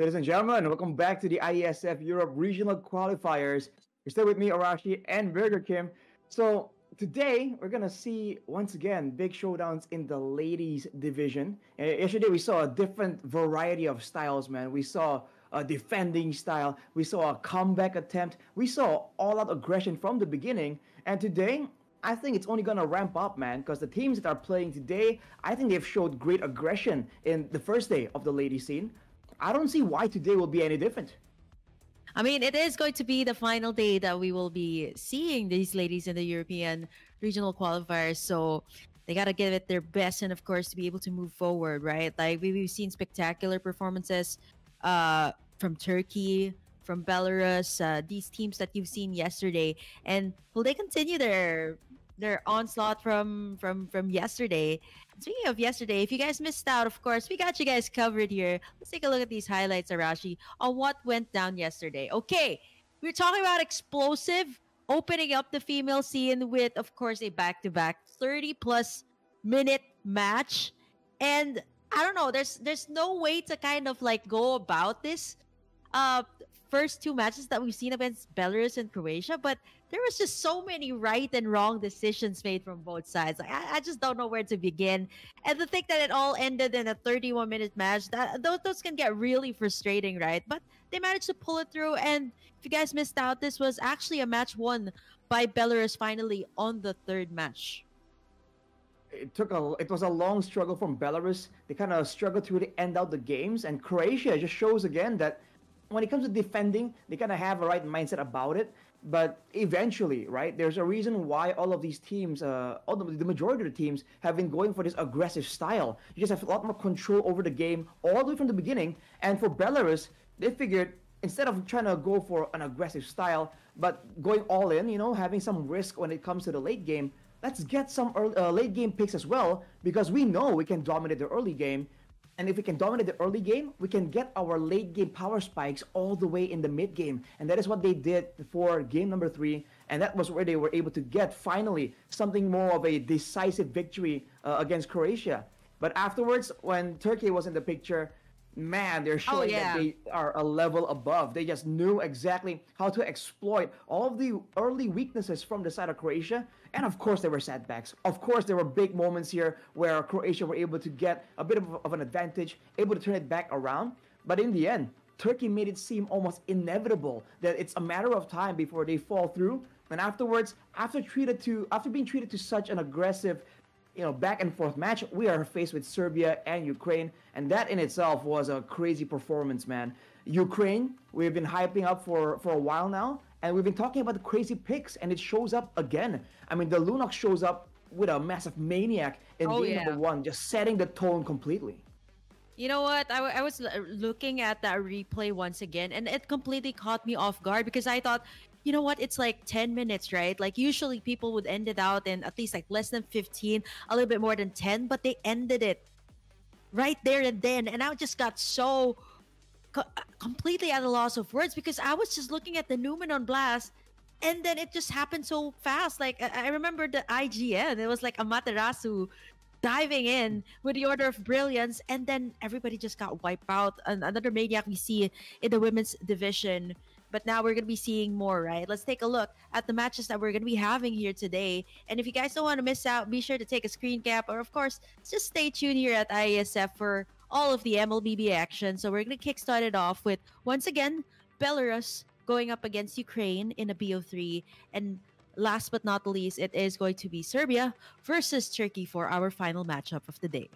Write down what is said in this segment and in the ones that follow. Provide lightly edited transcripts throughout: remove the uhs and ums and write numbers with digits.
Ladies and gentlemen, welcome back to the IESF Europe Regional Qualifiers. You're still with me, Arashi, and Burger Kim. So today we're gonna see once again big showdowns in the ladies division. Yesterday we saw a different variety of styles, man. We saw a defending style, we saw a comeback attempt, we saw all-out aggression from the beginning, and today I think it's only gonna ramp up, man, because the teams that are playing today, I think they've showed great aggression in the first day of the ladies scene. I don't see why today will be any different. I mean, it is going to be the final day that we will be seeing these ladies in the European regional qualifiers. So they got to give it their best and, of course, to be able to move forward, right? Like, we've seen spectacular performances from Turkey, from Belarus, these teams that you've seen yesterday. And will they continue their onslaught from yesterday? Speaking of yesterday, if you guys missed out, of course, we got you guys covered here. Let's take a look at these highlights, Arashi, on what went down yesterday. Okay, we're talking about explosive, opening up the female scene with, of course, a back-to-back 30-plus minute match. And I don't know, there's no way to kind of like go about this first two matches that we've seen against Belarus and Croatia, but there was just so many right and wrong decisions made from both sides. Like, I just don't know where to begin. And to think that it all ended in a 31-minute match, those can get really frustrating, right? But they managed to pull it through. And if you guys missed out, this was actually a match won by Belarus finally on the third match. It was a long struggle from Belarus. They kind of struggled to really end out the games, and Croatia just shows again that when it comes to defending, they kind of have a right mindset about it. But eventually, right, there's a reason why all of these teams, the majority of the teams, have been going for this aggressive style. You just have a lot more control over the game all the way from the beginning. And for Belarus, they figured instead of trying to go for an aggressive style, but going all in, having some risk when it comes to the late game, let's get some late game picks as well, because we know we can dominate the early game. And if we can dominate the early game, we can get our late game power spikes all the way in the mid game. And that is what they did for game number 3. And that was where they were able to get finally something more of a decisive victory against Croatia. But afterwards, when Turkey was in the picture, man, they're showing that they are a level above. They just knew exactly how to exploit all of the early weaknesses from the side of Croatia. And of course, there were setbacks. Of course, there were big moments here where Croatia were able to get a bit of an advantage, able to turn it back around. But in the end, Turkey made it seem almost inevitable that it's a matter of time before they fall through. And afterwards, after being treated to such an aggressive back and forth match, we are faced with Serbia and Ukraine, and that in itself was a crazy performance, man. Ukraine, we've been hyping up for a while now, and we've been talking about the crazy picks, and it shows up again. I mean, the Lunox shows up with a massive maniac in game number 1, just setting the tone completely. You know what? I was looking at that replay once again, and it completely caught me off guard because I thought, you know what? It's like 10 minutes, right? Like usually people would end it out in at least like less than 15, a little bit more than 10, but they ended it right there and then. And I just got so completely at a loss of words because I was just looking at the Newman on Blast, and then it just happened so fast. Like I remember the IGN, it was like Amaterasu diving in with the Order of Brilliance, and then everybody just got wiped out. Another maniac we see in the women's division. But now we're going to be seeing more, right? Let's take a look at the matches that we're going to be having here today. And if you guys don't want to miss out, be sure to take a screen cap, or of course, just stay tuned here at IESF for all of the MLBB action. So we're going to kickstart it off with, once again, Belarus going up against Ukraine in a BO3. And last but not the least, it is going to be Serbia versus Turkey for our final matchup of the day.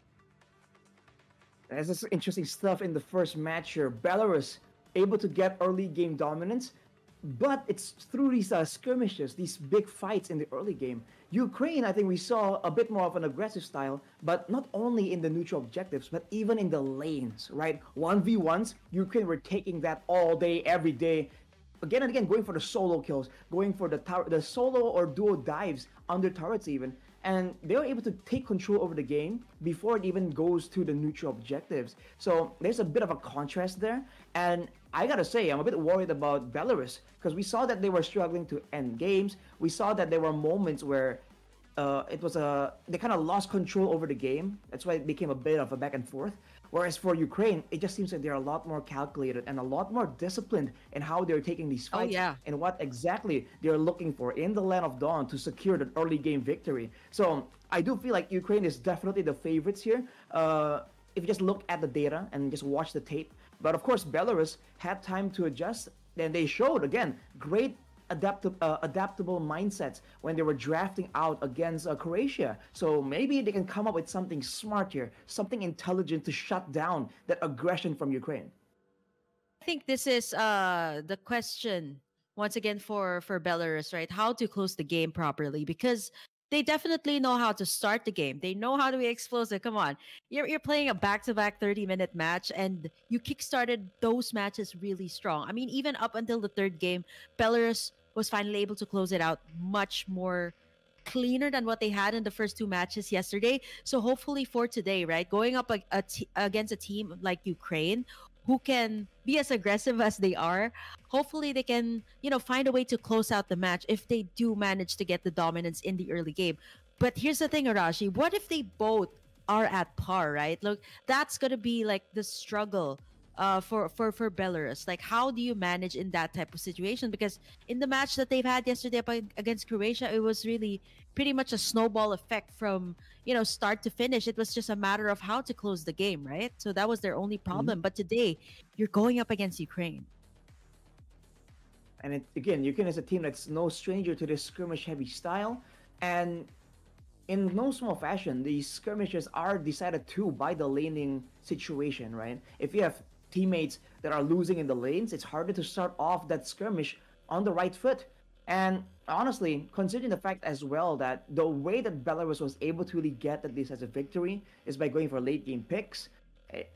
There's this interesting stuff in the first match here. Belarus able to get early game dominance, but it's through these skirmishes, these big fights in the early game. Ukraine, I think we saw a bit more of an aggressive style, but not only in the neutral objectives, but even in the lanes, right? 1v1s, Ukraine were taking that all day, every day. Again and again, going for the solo kills, going for the solo or duo dives under turrets even. And they were able to take control over the game before it even goes to the neutral objectives. So there's a bit of a contrast there. And I gotta say, I'm a bit worried about Belarus because we saw that they were struggling to end games. We saw that there were moments where they kind of lost control over the game. That's why it became a bit of a back and forth. Whereas for Ukraine, it just seems like they're a lot more calculated and a lot more disciplined in how they're taking these Oh fights yeah. and what exactly they're looking for in the Land of Dawn to secure the early game victory. So I do feel like Ukraine is definitely the favorites here. If you just look at the data and just watch the tape. But of course, Belarus had time to adjust, and they showed again great adaptable mindsets when they were drafting out against Croatia. So maybe they can come up with something smart here, something intelligent to shut down that aggression from Ukraine. I think this is the question once again for Belarus, right? How to close the game properly, because they definitely know how to start the game. They know how to be explosive. Come on. You're playing a back-to-back 30-minute match, and you kickstarted those matches really strong. I mean, even up until the third game, Belarus was finally able to close it out much more cleaner than what they had in the first two matches yesterday. So hopefully for today, right, going up against a team like Ukraine, who can be as aggressive as they are, hopefully they can, find a way to close out the match if they do manage to get the dominance in the early game. But here's the thing, Arashi, what if they both are at par, right? Look, that's gonna be like the struggle for Belarus. Like, how do you manage in that type of situation? Because in the match that they've had yesterday against Croatia, it was really pretty much a snowball effect from start to finish. It was just a matter of how to close the game, right? So that was their only Mhm. problem. But today, you're going up against Ukraine. And again, Ukraine is a team that's no stranger to this skirmish-heavy style, and in no small fashion, these skirmishes are decided too by the laning situation, right? If you have teammates that are losing in the lanes, it's harder to start off that skirmish on the right foot. And honestly, considering the fact as well that the way that Belarus was able to really get at least as a victory is by going for late game picks.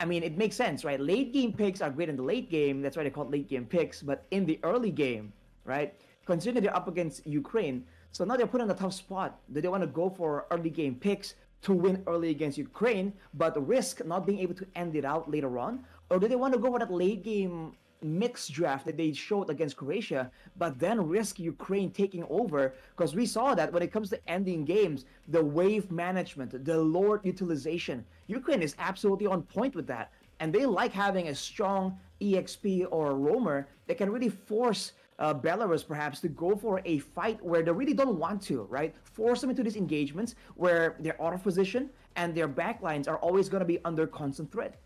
I mean, it makes sense, right? Late game picks are great in the late game. That's why they call it late game picks. But in the early game, right? Considering they're up against Ukraine, so now they're put in a tough spot. Do they want to go for early game picks to win early against Ukraine, but risk not being able to end it out later on? Or do they want to go for that late game mixed draft that they showed against Croatia, but then risk Ukraine taking over? Because we saw that when it comes to ending games, the wave management, the Lord utilization, Ukraine is absolutely on point with that. And they like having a strong EXP or a roamer that can really force Belarus perhaps to go for a fight where they really don't want to, right? Force them into these engagements where they're out of position and their backlines are always going to be under constant threat.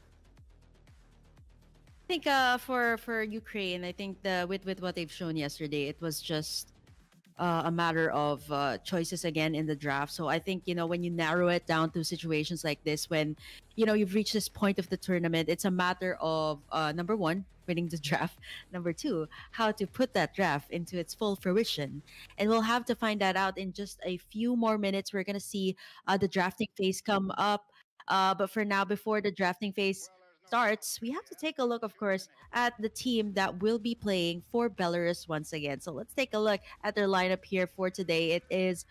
I think for Ukraine, I think the with what they've shown yesterday, it was just a matter of choices again in the draft. So I think, when you narrow it down to situations like this, when, you've reached this point of the tournament, it's a matter of number one, winning the draft. Number two, how to put that draft into its full fruition. And we'll have to find that out in just a few more minutes. We're going to see the drafting phase come up. But for now, before the drafting phase starts, we have to take a look, of course, at the team that will be playing for Belarus once again. So let's take a look at their lineup here for today. It is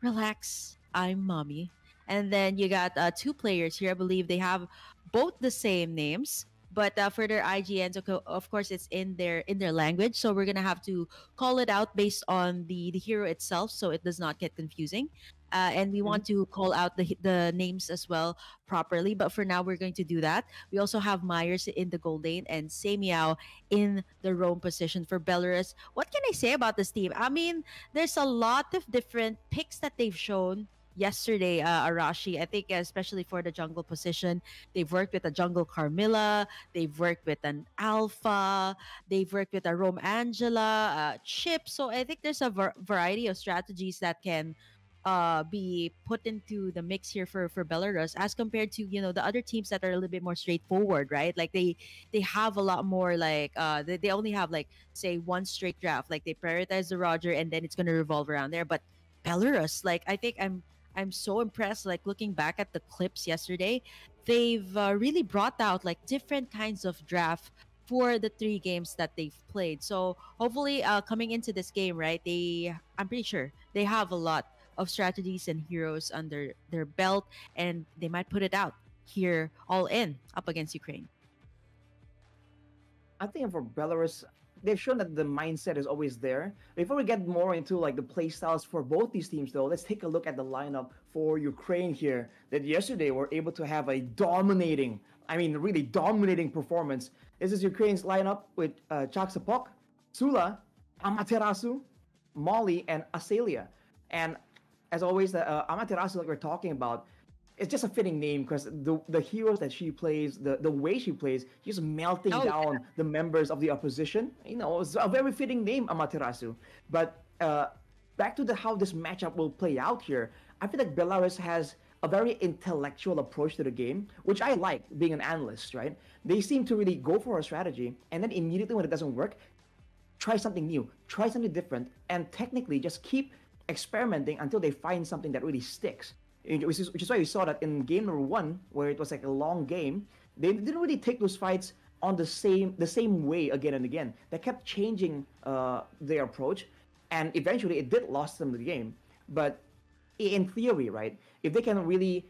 Relax, I'm Mommy. And then you got two players here. I believe they have both the same names. But for their IGNs, of course, it's in their language. So we're gonna have to call it out based on the hero itself, so it does not get confusing. And we Mhm. want to call out the names as well properly. But for now, we're going to do that. We also have Myers in the gold lane and Semiao in the roam position for Belarus. What can I say about this team? I mean, there's a lot of different picks that they've shown yesterday, Arashi. I think especially for the jungle position, they've worked with a jungle Carmilla, they've worked with an Alpha, they've worked with a Rome Angela, Chip. So I think there's a variety of strategies that can be put into the mix here for Belarus as compared to the other teams that are a little bit more straightforward, right? Like they have a lot more like they only have like say one straight draft, like they prioritize the Roger and then it's going to revolve around there. But Belarus, like I think I'm so impressed. Like looking back at the clips yesterday, they've really brought out like different kinds of draft for the three games that they've played. So hopefully, coming into this game, right? I'm pretty sure they have a lot of strategies and heroes under their belt, and they might put it out here all in up against Ukraine. I think for Belarus, they've shown that the mindset is always there. Before we get more into like the play styles for both these teams, though, let's take a look at the lineup for Ukraine here. That yesterday were able to have a dominating I mean, really dominating performance. This is Ukraine's lineup with Chaksapok, Sula, Amaterasu, Molly, and Asalia. And as always, Amaterasu, like we're talking about, it's just a fitting name because the heroes that she plays, the way she plays, she's melting Oh, down the members of the opposition. You know, it's a very fitting name, Amaterasu. But back to the how this matchup will play out here, I feel like Belarus has a very intellectual approach to the game, which I like being an analyst, right? They seem to really go for a strategy, and then immediately when it doesn't work, try something new, try something different, and technically just keep experimenting until they find something that really sticks. Which is why you saw that in game number one, where it was like a long game, they didn't really take those fights on the same way again and again. They kept changing their approach, and eventually it did lost them the game. But in theory, right, if they can really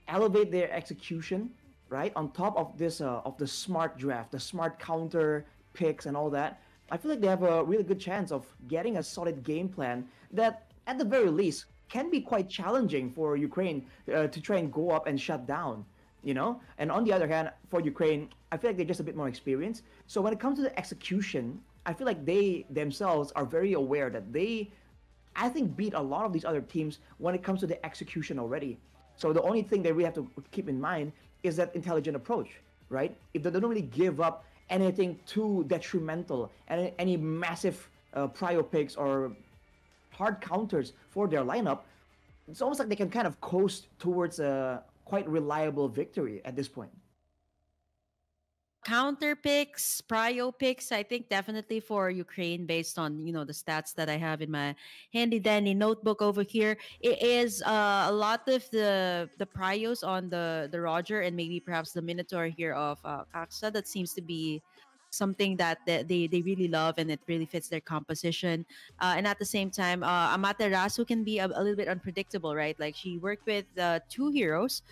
elevate their execution, right, on top of this of the smart draft, the smart counter picks and all that, I feel like they have a really good chance of getting a solid game plan that, at the very least, can be quite challenging for Ukraine to try and go up and shut down. You know, and on the other hand, for Ukraine, I feel like they're just a bit more experienced. So when it comes to the execution, I feel like they themselves are very aware that they, I think, beat a lot of these other teams when it comes to the execution already. So the only thing that we have to keep in mind is that intelligent approach, right? If they don't really give up anything too detrimental and any massive prio picks or hard counters for their lineup, it's almost like they can kind of coast towards a quite reliable victory at this point. counter picks, prio picks, I think definitely for Ukraine based on, the stats that I have in my handy dandy notebook over here. It is a lot of the prios on the Roger and maybe perhaps the Minotaur here of Kaksa. That seems to be something that they really love and it really fits their composition. And at the same time, Amaterasu can be a little bit unpredictable, right? Like she worked with two heroes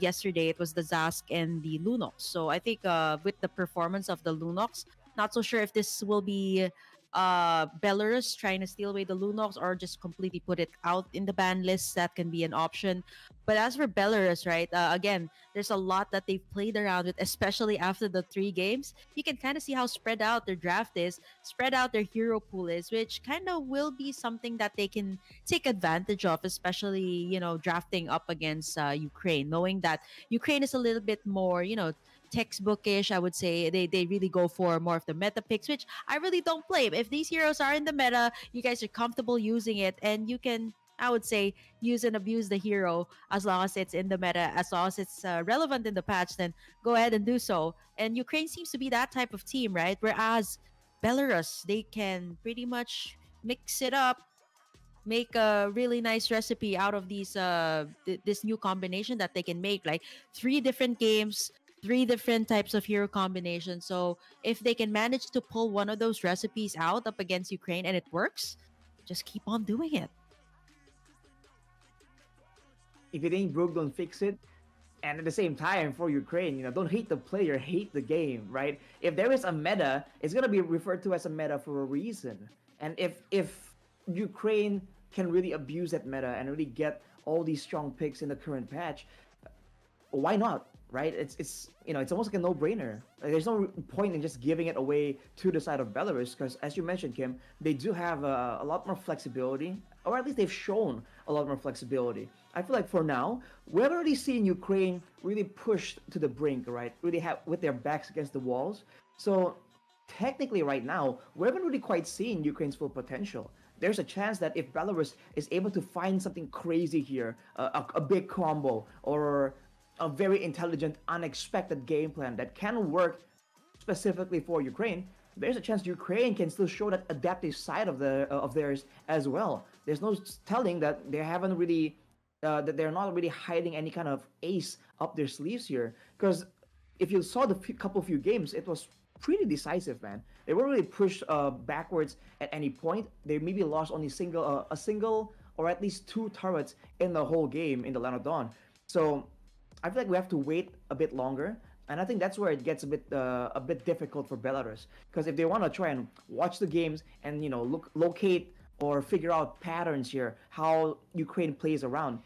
yesterday. It was the Zask and the Lunox. So I think with the performance of the Lunox, not so sure if this will be Belarus trying to steal away the Lunox or just completely put it out in the ban list. That can be an option. But as for Belarus, right, again, there's a lot that they've played around with, especially after the 3 games. You can kind of see how spread out their draft is, spread out their hero pool is, which kind of will be something that they can take advantage of, especially, drafting up against Ukraine, knowing that Ukraine is a little bit more, textbookish. I would say they really go for more of the meta picks, which I really don't blame. If these heroes are in the meta, you guys are comfortable using it, and you can, I would say, use and abuse the hero as long as it's in the meta, as long as it's relevant in the patch, then go ahead and do so. And Ukraine seems to be that type of team, right? Whereas Belarus, they can pretty much mix it up, make a really nice recipe out of these this new combination that they can make, like 3 different games, 3 different types of hero combinations. So if they can manage to pull one of those recipes out up against Ukraine and it works, just keep on doing it. If it ain't broke, don't fix it. And at the same time, for Ukraine, don't hate the player, hate the game, right? If there is a meta, it's gonna be referred to as a meta for a reason. And if Ukraine can really abuse that meta and really get all these strong picks in the current patch, why not? Right? It's almost like a no-brainer. Like, there's no point in just giving it away to the side of Belarus because, as you mentioned, Kim, they do have a lot more flexibility, or at least they've shown a lot more flexibility. I feel like for now, we haven't really seen Ukraine really pushed to the brink, right? Really have with their backs against the walls. So technically, right now, we haven't really quite seen Ukraine's full potential. There's a chance that if Belarus is able to find something crazy here, a big combo or a very intelligent, unexpected game plan that can work specifically for Ukraine, there's a chance Ukraine can still show that adaptive side of theirs as well. There's no telling that they haven't really that they're not really hiding any kind of ace up their sleeves here. Because if you saw the few games, it was pretty decisive, man. They weren't really pushed backwards at any point. They maybe lost only a single or at least 2 turrets in the whole game in the Land of Dawn. So I feel like we have to wait a bit longer, and I think that's where it gets a bit difficult for Belarus. Because if they want to try and watch the games and locate or figure out patterns here, how Ukraine plays around,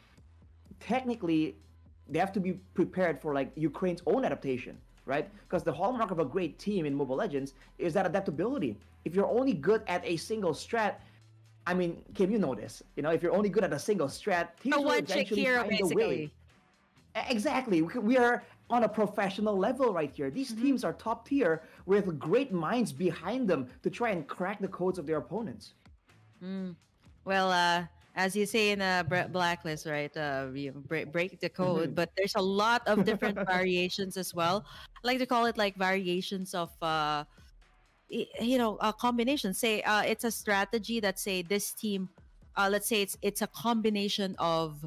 technically they have to be prepared for like Ukraine's own adaptation, right? Because the hallmark of a great team in Mobile Legends is that adaptability. If you're only good at a single strat, I mean, Kim, you know this. You know, if you're only good at a single strat, A teams will one trick eventually hero, find a way. basically. Exactly. We are on a professional level right here. These Hmm. teams are top tier with great minds behind them to try and crack the codes of their opponents. Mm. Well, as you say in a blacklist, right? You break the code, Mhm. but there's a lot of different variations as well. I like to call it like variations of a combination. Say it's a strategy that say this team, let's say it's a combination of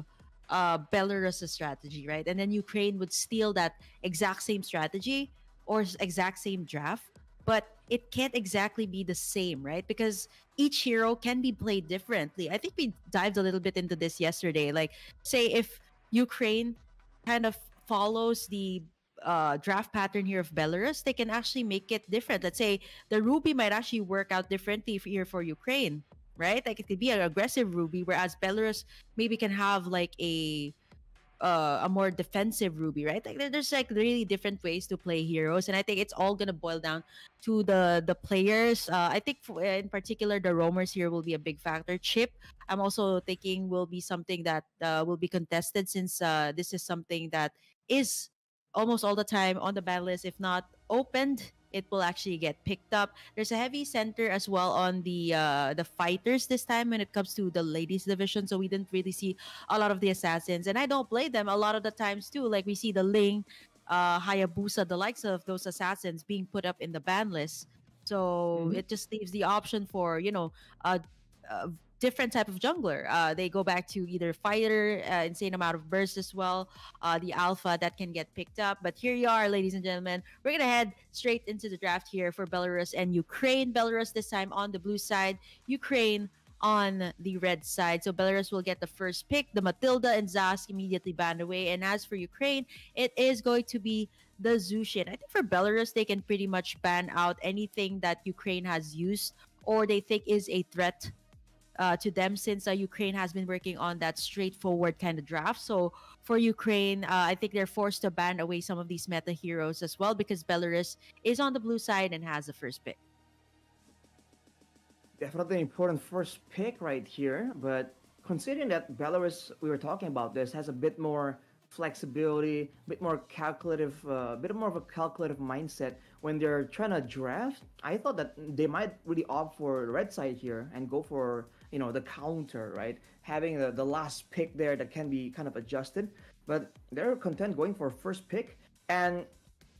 Belarus's strategy, right? And then Ukraine would steal that exact same strategy or exact same draft, but it can't exactly be the same, right? Because each hero can be played differently. I think we dived a little bit into this yesterday. Like, say if Ukraine kind of follows the draft pattern here of Belarus, they can actually make it different. Let's say the Ruby might actually work out differently here for Ukraine, right? Like it could be an aggressive Ruby, whereas Belarus maybe can have like a more defensive Ruby, right? Like there's like really different ways to play heroes, and I think it's all gonna boil down to the players. I think in particular the roamers here will be a big factor. Chip, I'm also thinking will be something that will be contested since this is something that is almost all the time on the ban list. If not opened, it will actually get picked up. There's a heavy center as well on the fighters this time when it comes to the ladies division, so we didn't really see a lot of the assassins, and I don't play them a lot of the times too. Like we see the Ling, Hayabusa, the likes of those assassins being put up in the ban list. So Mhm. it just leaves the option for a different type of jungler. They go back to either fighter, insane amount of burst as well, the alpha that can get picked up. But here you are, ladies and gentlemen. We're gonna head straight into the draft here for Belarus and Ukraine. Belarus this time on the blue side, Ukraine on the red side. So Belarus will get the first pick. The Matilda and Zask immediately banned away. And as for Ukraine, it is going to be the Zushin. I think for Belarus, they can pretty much ban out anything that Ukraine has used or they think is a threat to them since Ukraine has been working on that straightforward kind of draft. So for Ukraine, I think they're forced to ban away some of these meta heroes as well because Belarus is on the blue side and has the first pick. Definitely an important first pick right here. But considering that Belarus, we were talking about this, has a bit more flexibility, a bit more calculative, bit more of a calculative mindset when they're trying to draft. I thought that they might really opt for the red side here and go for the counter, right? Having the last pick there that can be kind of adjusted, but they're content going for first pick. And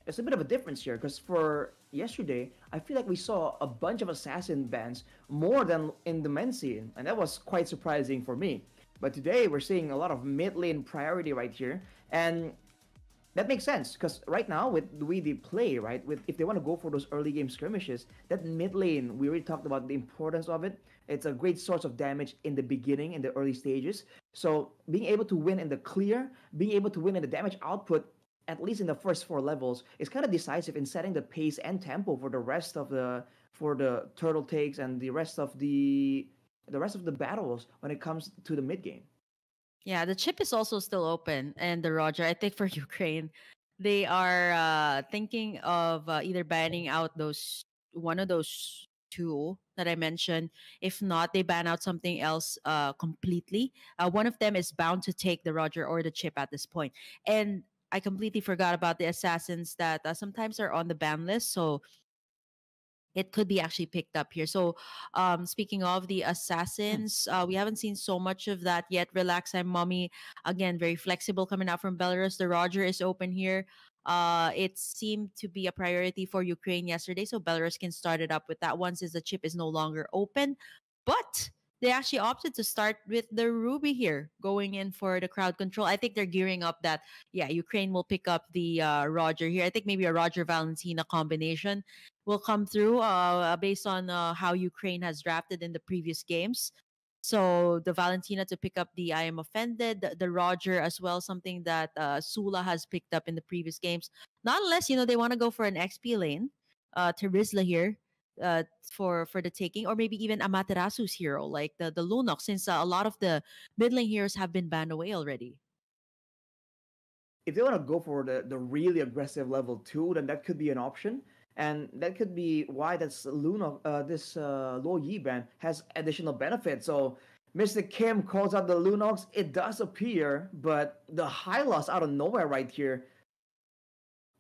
it's a bit of a difference here because for yesterday, I feel like we saw a bunch of assassin bans more than in the men's scene, and that was quite surprising for me. But today, we're seeing a lot of mid lane priority right here, and that makes sense because right now with the way they play, right, with if they want to go for those early game skirmishes, that mid lane we already talked about the importance of it. It's a great source of damage in the beginning, in the early stages. So being able to win in the clear, being able to win in the damage output, at least in the first four levels, is kind of decisive in setting the pace and tempo for the rest of the turtle takes and the rest of the battles when it comes to the mid game. Yeah, the chip is also still open, and the Roger. I think for Ukraine, they are thinking of either banning out those one of those two that I mentioned. If not, they ban out something else completely. One of them is bound to take the Roger or the chip at this point. And I completely forgot about the assassins that sometimes are on the ban list. So it could be actually picked up here. So, speaking of the Hmm. assassins, we haven't seen so much of that yet. Relax, I'm mommy. Again, very flexible coming out from Belarus. The Roger is open here. It seemed to be a priority for Ukraine yesterday, so Belarus can start it up with that one since the chip is no longer open. But they actually opted to start with the Ruby here, going in for the crowd control. I think they're gearing up that, yeah, Ukraine will pick up the Roger here. I think maybe a Roger Valentina combination will come through based on how Ukraine has drafted in the previous games. So the Valentina to pick up the I am offended, the Roger as well, something that Sula has picked up in the previous games. Not unless they want to go for an XP lane, Terizla here for the taking, or maybe even Amaterasu's hero like the Lunox, since a lot of the mid lane heroes have been banned away already. if they want to go for the really aggressive level 2, then that could be an option. And that could be why this Lo Yi ban has additional benefits. So Mr. Kim calls out the Lunox. It does appear, but the high loss out of nowhere right here,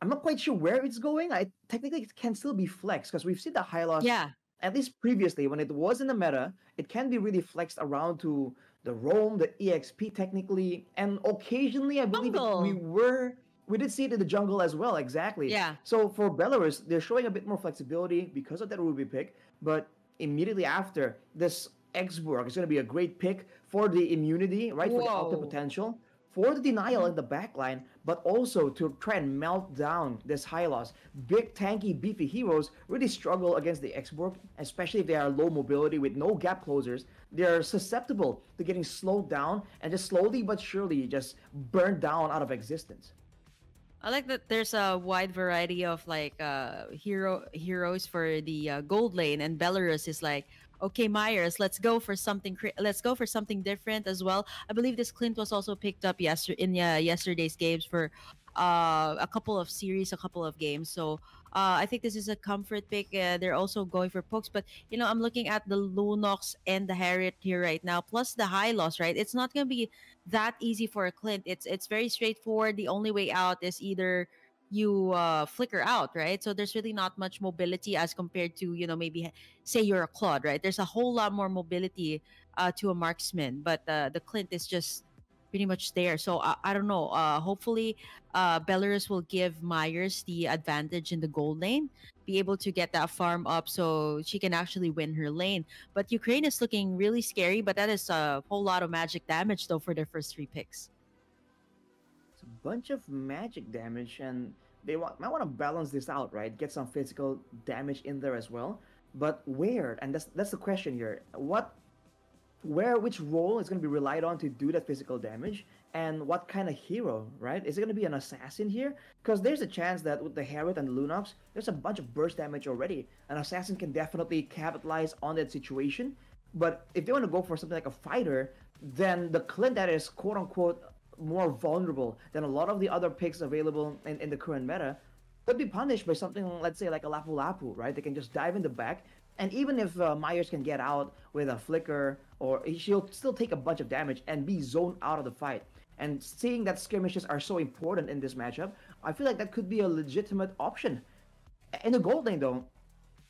I'm not quite sure where it's going. I technically it can still be flexed because we've seen the high loss Yeah, at least previously when it was in the meta. It can be really flexed around to the roam, the EXP technically, and occasionally I believe jungle. we did see it in the jungle as well. Exactly. Yeah. So for Belarus, they're showing a bit more flexibility because of that Ruby pick, but immediately after this Xborg is going to be a great pick for the immunity, right? For the ultimate Whoa. potential, for the denial Mhm. in the backline, but also to try and melt down this high loss. Big, tanky, beefy heroes really struggle against the Xborg, especially if they are low mobility with no gap closers. They're susceptible to getting slowed down and just slowly but surely just burned down out of existence. I like that there's a wide variety of like heroes for the gold lane, and Belarus is like, okay, Myers, let's go for something different as well. I believe this Clint was also picked up yesterday's games for a couple of series, a couple of games. So I think this is a comfort pick. They're also going for pokes, but I'm looking at the Lunox and the Harriet here right now, plus the high loss. Right, it's not gonna be that easy for a Clint. It's very straightforward. The only way out is either you flicker out, right? So there's really not much mobility as compared to maybe say you're a Claude, right? There's a whole lot more mobility to a marksman, but the Clint is just pretty much there. So I don't know. Hopefully, Belarus will give Myers the advantage in the gold lane, be able to get that farm up so she can actually win her lane. But Ukraine is looking really scary, but that is a whole lot of magic damage though for their first three picks. It's a bunch of magic damage, and might want to balance this out, right? Get some physical damage in there as well. But where? And that's the question here. Which role is going to be relied on to do that physical damage, and what kind of hero, right? Is it going to be an assassin here? Because there's a chance that with the Harriet and the Lunox, there's a bunch of burst damage already. An assassin can definitely capitalize on that situation. But if they want to go for something like a fighter, then the Clint that is quote unquote more vulnerable than a lot of the other picks available in the current meta could be punished by something, let's say, like a Lapu Lapu, right? They can just dive in the back. And even if Myers can get out with a flicker, or she'll still take a bunch of damage and be zoned out of the fight. And seeing that skirmishes are so important in this matchup, I feel like that could be a legitimate option. In the gold lane, though,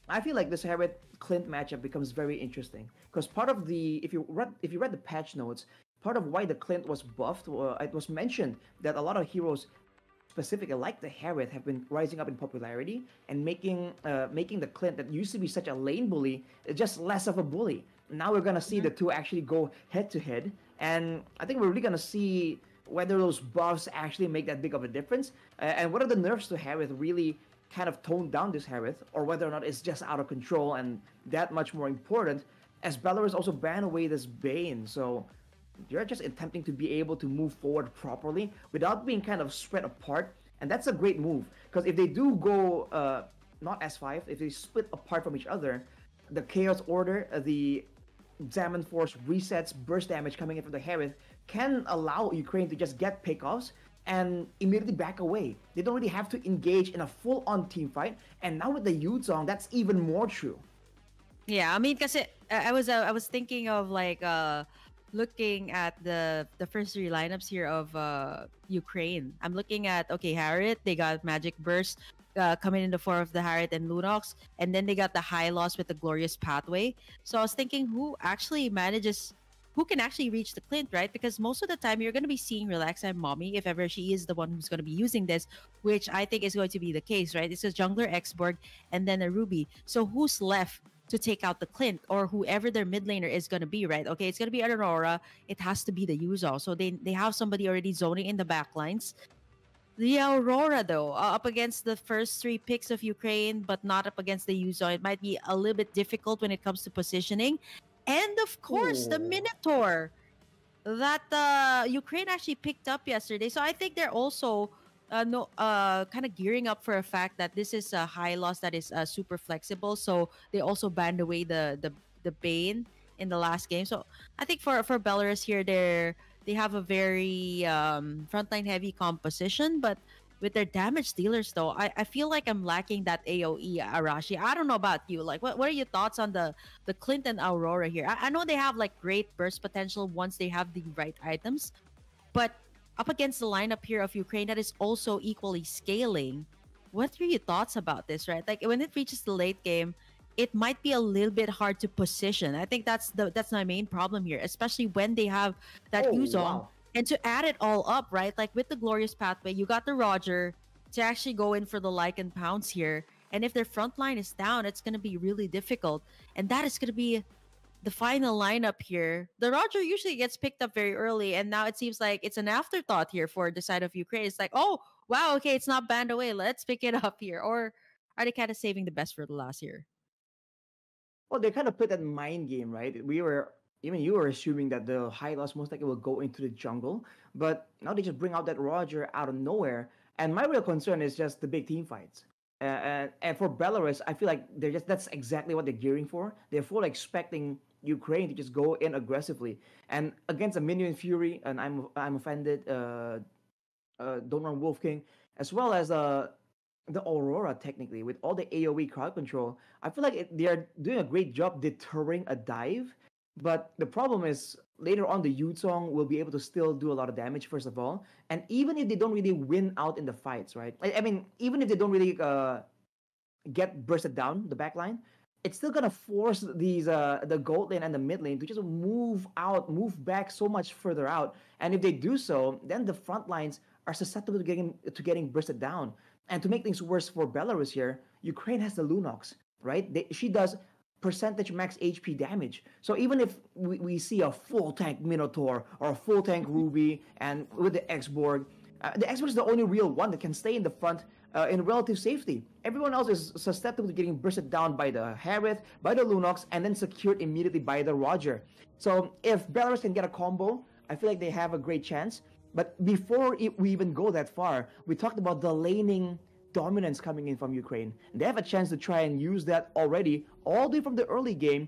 I feel like this Harriet Clint matchup becomes very interesting because part of the if you read the patch notes, part of why the Clint was buffed, it was mentioned that a lot of heroes specifically like the Harriet have been rising up in popularity and making the Clint that used to be such a lane bully just less of a bully. Now we're gonna see Mhm. the two actually go head to head, and I think we're really gonna see whether those buffs actually make that big of a difference, and whether the nerfs to Harriet really kind of toned down this Harriet, or whether or not it's just out of control and that much more important, as Belarus also banned away this Bane. So they're just attempting to be able to move forward properly without being kind of spread apart. And that's a great move because if they do go not S5, if they split apart from each other, the Chaos Order, the Examine Force resets, burst damage coming in from the Harith can allow Ukraine to just get pickoffs and immediately back away. They don't really have to engage in a full-on team fight. And now with the Yuzong, that's even more true. Yeah, I mean, kasi I was thinking of like looking at the first three lineups here of Ukraine. I'm looking at okay, Harriet, they got Magic Burst coming in the form of the Harriet and Lunox, and then they got the high loss with the Glorious Pathway. So I was thinking who can actually reach the Clint, right? Because most of the time you're going to be seeing Relax and Mommy if ever she is the one who's going to be using this, which I think is going to be the case, right? It's a jungler Xborg and then a Ruby. So who's left to take out the Clint or whoever their mid laner is going to be, right? Okay, it's going to be an Aurora. It has to be the Yuzo. So they have somebody already zoning in the backlines. The Aurora, though, up against the first three picks of Ukraine, but not up against the Yuzo. It might be a little bit difficult when it comes to positioning. And of course, the Ooh. Minotaur that Ukraine actually picked up yesterday. So I think they're also no kind of gearing up for a fact that this is a high loss that is super flexible. So they also banned away the Bane in the last game. So I think for Belarus here, they have a very frontline heavy composition, but with their damage dealers though, I feel like I'm lacking that AoE, Arashi. I don't know about you. Like what are your thoughts on the Clinton Aurora here? I know they have like great burst potential once they have the right items, but up against the lineup here of Ukraine that is also equally scaling, what are your thoughts about this, right? Like when it reaches the late game, it might be a little bit hard to position. I think that's my main problem here, especially when they have that Oh, Yuzong. wow. And to add it all up, right? Like with the Glorious Pathway, you got the Roger to actually go in for the like and pounce here. And if their front line is down, it's going to be really difficult. And that is going to be the final lineup here. The Roger usually gets picked up very early, and now it seems like it's an afterthought here for the side of Ukraine. It's like, oh, wow, okay, it's not banned away. Let's pick it up here. Or are they kind of saving the best for the last year? Well, they kind of put that mind game, right? Even you were assuming that the high loss most likely will go into the jungle, but now they just bring out that Roger out of nowhere. And my real concern is just the big team fights. And for Belarus, I feel like that's exactly what they're gearing for. They're fully expecting Ukraine to just go in aggressively. And against a Minion Fury, and I'm offended, Don't Run Wolf King, as well as the Aurora, technically, with all the AoE crowd control, I feel like they are doing a great job deterring a dive. But the problem is later on, the Yuzong will be able to still do a lot of damage, first of all. And even if they don't really win out in the fights, right? I mean, even if they don't really get bursted down the back line, it's still gonna force these the gold lane and the mid lane to just move back so much further out. And if they do so, then the front lines are susceptible to getting bursted down. And to make things worse for Belarus here, Ukraine has the Lunox, right? She does percentage max HP damage. So even if we see a full tank Minotaur or a full tank Ruby and with the X-Borg, the X-Borg is the only real one that can stay in the front in relative safety. Everyone else is susceptible to getting bursted down by the Harith, by the Lunox, and then secured immediately by the Roger. So if Belarus can get a combo, I feel like they have a great chance. But before we even go that far, we talked about the laning dominance coming in from Ukraine. They have a chance to try and use that already, all the way from the early game.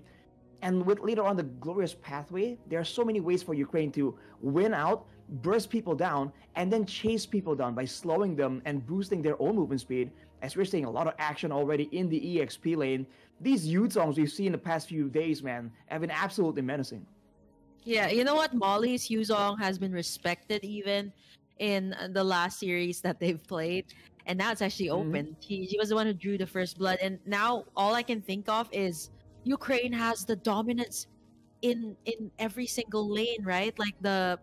And with later on the Glorious Pathway, there are so many ways for Ukraine to win out, burst people down, and then chase people down by slowing them and boosting their own movement speed. As we're seeing a lot of action already in the EXP lane, these Yuzongs we've seen in the past few days, man, have been absolutely menacing. Yeah, you know what? Molly's Yuzong has been respected even in the last series that they've played. And now it's actually Mm-hmm. open. She was the one who drew the first blood. And now all I can think of is Ukraine has the dominance in every single lane, right? Like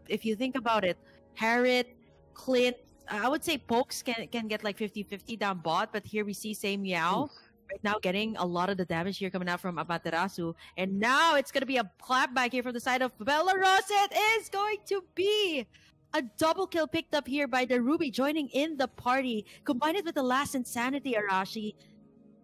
if you think about it, Harriet, Clint, I would say Pokes can get like 50-50 down bot, but here we see Say Meow right now getting a lot of the damage here coming out from Amaterasu. And now it's going to be a clapback here from the side of Belarus. It is going to be a double kill picked up here by the Ruby joining in the party. Combine it with the last Insanity, Arashi.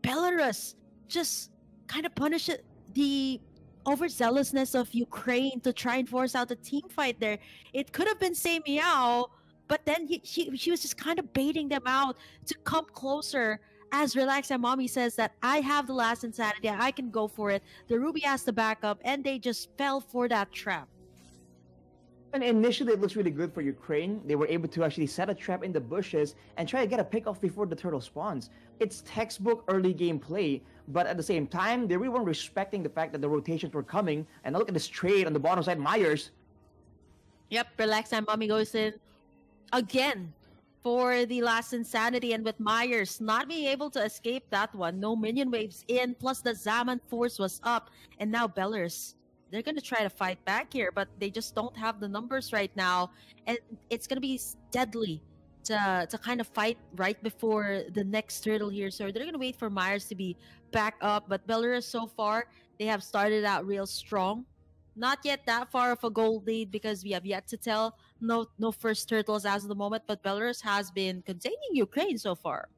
Belarus just kind of punish the overzealousness of Ukraine to try and force out the team fight there. It could have been Say Meow, but then she was just kind of baiting them out to come closer. As Relax and Mommy says that I have the last Insanity, I can go for it. The Ruby has the backup, and they just fell for that trap. And initially, it looks really good for Ukraine. They were able to actually set a trap in the bushes and try to get a pick off before the turtle spawns. It's textbook early game play, but at the same time, they really weren't respecting the fact that the rotations were coming. And look at this trade on the bottom side, Myers. Yep, Relax and Mommy goes in again for the last Insanity, and with Myers not being able to escape that one. No minion waves in, plus the Zaman force was up, and now Belarus, they're going to try to fight back here, but they just don't have the numbers right now. And it's going to be deadly to kind of fight right before the next turtle here. So they're going to wait for Myers to be back up. But Belarus, so far, they have started out real strong. Not yet that far of a gold lead because we have yet to tell. No first turtles as of the moment. But Belarus has been containing Ukraine so far.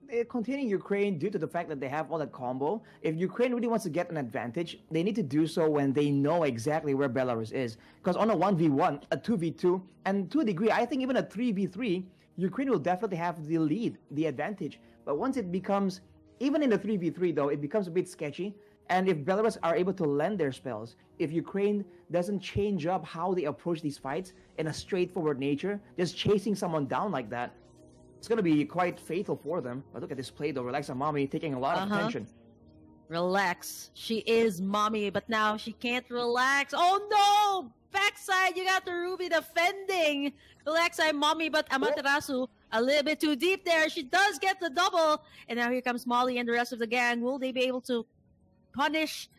They're containing Ukraine due to the fact that they have all that combo. If Ukraine really wants to get an advantage, they need to do so when they know exactly where Belarus is. Because on a 1v1, a 2v2, and to a degree, I think even a 3v3, Ukraine will definitely have the lead, the advantage. But once it becomes, even in the 3v3 though, it becomes a bit sketchy. And if Belarus are able to lend their spells, if Ukraine doesn't change up how they approach these fights in a straightforward nature, just chasing someone down like that, it's going to be quite fatal for them. But look at this play though. Relax Mommy taking a lot of attention. Relax. She is Mommy, but now she can't relax. Oh no! Backside, you got the Ruby defending. Relax, Mommy, but Amaterasu a little bit too deep there. She does get the double. And now here comes Molly and the rest of the gang. Will they be able to punish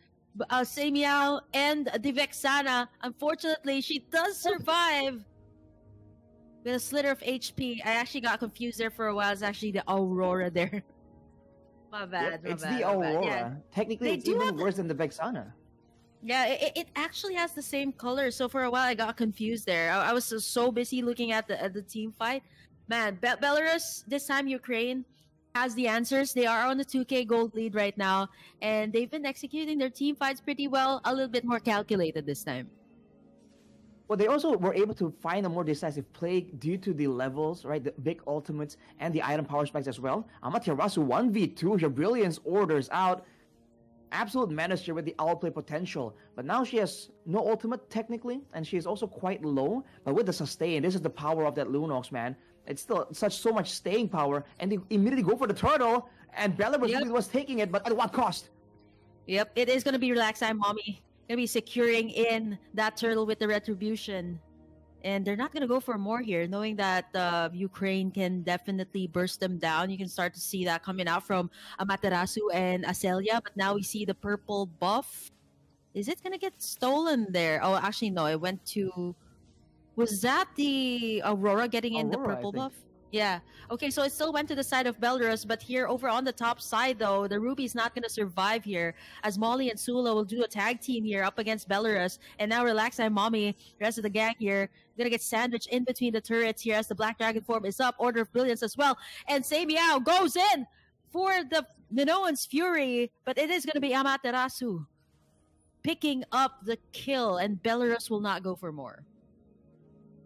Semiao and the Vexana? Unfortunately, she does survive with a slither of HP. I actually got confused there for a while. It's actually the Aurora there. My bad. It's the Aurora. Yeah. Technically, it's even worse than the Vexana. Yeah, it actually has the same color. So for a while, I got confused there. I was so busy looking at the team fight. Man, Belarus, this time Ukraine has the answers. They are on the 2K gold lead right now. And they've been executing their team fights pretty well. A little bit more calculated this time. Well, they also were able to find a more decisive play due to the levels, right? The big ultimates and the item power spikes as well. Amaterasu 1v2, her brilliance orders out. Absolute menace here with the outplay potential. But now she has no ultimate technically, and she is also quite low. But with the sustain, this is the power of that Lunox, man. It's still so much staying power, and they immediately go for the turtle, and Belarus was taking it, but at what cost? Yep, it is going to be Relax Time Mommy. Going to be securing in that turtle with the retribution. And they're not going to go for more here, knowing that Ukraine can definitely burst them down. You can start to see that coming out from Amaterasu and Acelia. But now we see the purple buff. Is it going to get stolen there? Oh, actually, no. It went to... Was that the Aurora getting in the purple buff? Yeah. Okay, so it still went to the side of Belarus, but here over on the top side, though, the Ruby's not going to survive here, as Molly and Sula will do a tag team here up against Belarus. And now Relax and Mommy, the rest of the gang here, going to get sandwiched in between the turrets here as the Black Dragon form is up. Order of Brilliance as well. And Semiao goes in for the Minoan's Fury, but it is going to be Amaterasu picking up the kill, and Belarus will not go for more.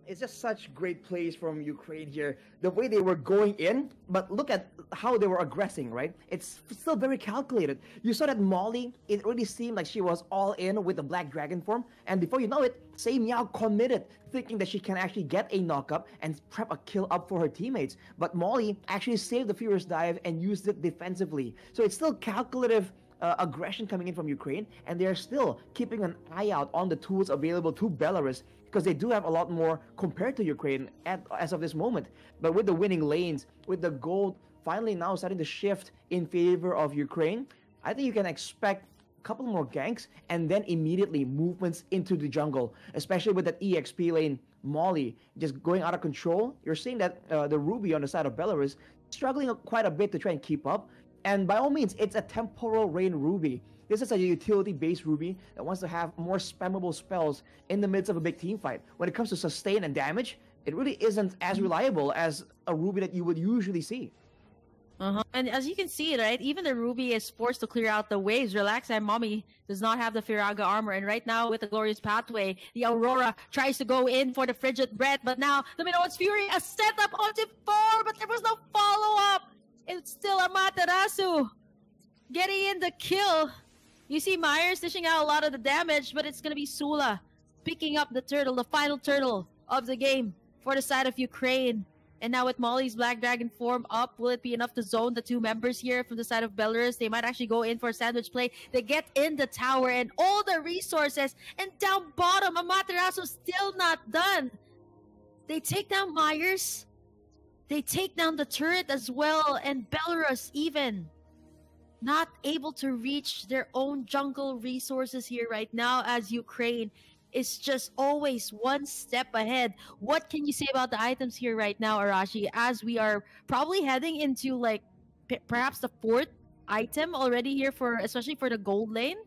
It's just such great plays from Ukraine here. The way they were going in, but look at how they were aggressing, right? It's still very calculated. You saw that Molly, it really seemed like she was all in with the Black Dragon form. And before you know it, Semiao committed, thinking that she can actually get a knock-up and prep a kill up for her teammates. But Molly actually saved the Furious Dive and used it defensively. So it's still calculative aggression coming in from Ukraine, and they're still keeping an eye out on the tools available to Belarus, because they do have a lot more compared to Ukraine as of this moment. But with the winning lanes, with the gold finally now starting to shift in favor of Ukraine, I think you can expect a couple more ganks and then immediately movements into the jungle, especially with that EXP lane, Molly, just going out of control. You're seeing that the Ruby on the side of Belarus struggling quite a bit to try and keep up. And by all means, it's a temporal rain Ruby. This is a utility-based Ruby that wants to have more spammable spells in the midst of a big team fight. When it comes to sustain and damage, it really isn't as reliable as a Ruby that you would usually see. And as you can see, right, even the Ruby is forced to clear out the waves. Relax and Mommy does not have the Firaga armor. And right now, with the Glorious Pathway, the Aurora tries to go in for the Frigid Breath. But now, the Minoan's Fury, a setup onto 4, but there was no follow-up. It's still Amaterasu getting in the kill. You see Myers dishing out a lot of the damage, but it's going to be Sula picking up the turtle, the final turtle of the game for the side of Ukraine. And now with Molly's Black Dragon form up, will it be enough to zone the two members here from the side of Belarus? They might actually go in for a sandwich play. They get in the tower and all the resources. And down bottom, Amaterasu still not done. They take down Myers. They take down the turret as well, and Belarus even not able to reach their own jungle resources here right now, as Ukraine is just always one step ahead. What can you say about the items here right now, Arashi, as we are probably heading into like perhaps the 4th item already here, for especially for the gold lane?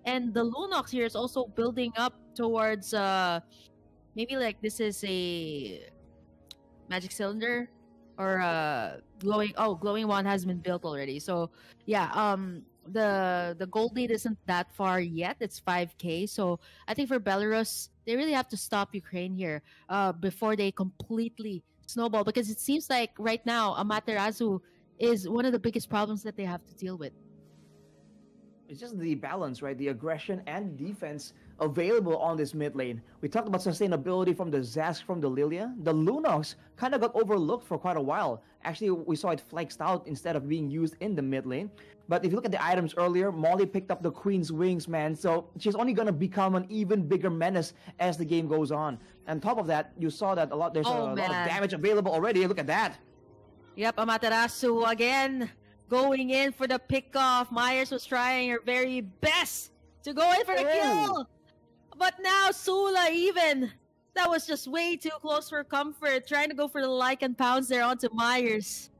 And the Lunox here is also building up towards maybe like this is a magic cylinder, or glowing one has been built already. So yeah, the gold lead isn't that far yet. It's 5k. So I think for Belarus, they really have to stop Ukraine here before they completely snowball, because it seems like right now Amaterasu is one of the biggest problems that they have to deal with. It's just the balance, right? The aggression and defense available on this mid lane. We talked about sustainability from the Zask, from the Lilia. The Lunox kind of got overlooked for quite a while. Actually, we saw it flexed out instead of being used in the mid lane. But if you look at the items earlier, Molly picked up the Queen's Wings, man. So she's only going to become an even bigger menace as the game goes on. And top of that, you saw that there's a lot of damage available already. Look at that. Yep, Amaterasu again going in for the pickoff. Myers was trying her very best to go in for the kill. But now Sula even. That was just way too close for comfort. Trying to go for the like and pounds there onto Myers.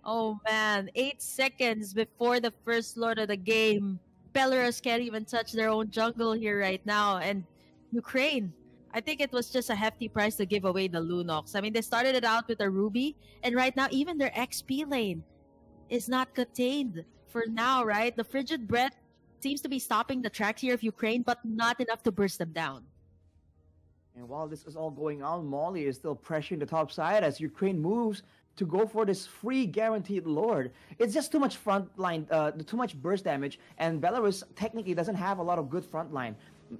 Oh man, 8 seconds before the first lord of the game. Belarus can't even touch their own jungle here right now. And Ukraine, I think it was just a hefty price to give away the Lunox. I mean, they started it out with a Ruby. And right now, even their XP lane is not contained for now, right? The Frigid Breath seems to be stopping the tracks here of Ukraine, but not enough to burst them down. And while this is all going on, Molly is still pressuring the top side as Ukraine moves to go for this free guaranteed Lord. It's just too much front line, too much burst damage, and Belarus technically doesn't have a lot of good front line.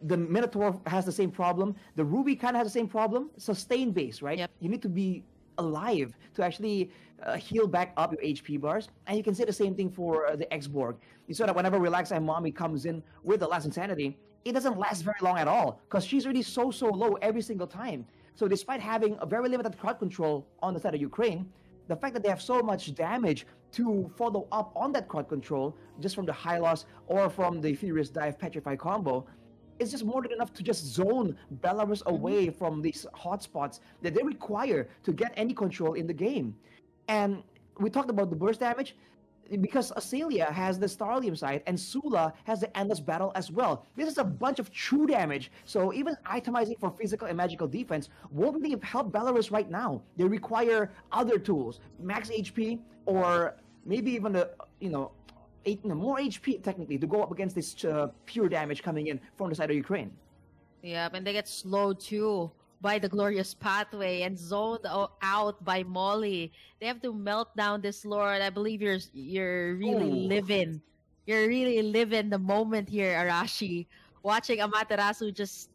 The Minotaur has the same problem. The Ruby kind of has the same problem. Sustain base, right? Yep. You need to be alive to actually heal back up your HP bars. And you can say the same thing for the X-Borg. You saw that whenever Relax and Mommy comes in with the Last Insanity, it doesn't last very long at all because she's already so low every single time. So despite having a very limited crowd control on the side of Ukraine, the fact that they have so much damage to follow up on that crowd control just from the high loss or from the Furious Dive Petrify combo, it's just more than enough to just zone Belarus away from these hotspots that they require to get any control in the game. And we talked about the burst damage because Azealia has the Starlium side and Sula has the Endless Battle as well. This is a bunch of true damage, so even itemizing for physical and magical defense won't really help Belarus right now. They require other tools, max HP, or maybe even more HP technically to go up against this pure damage coming in from the side of Ukraine. Yeah, and they get slowed too by the glorious pathway and zoned out by Molly. They have to melt down this Lord. I believe you're really living the moment here, Arashi. Watching Amaterasu just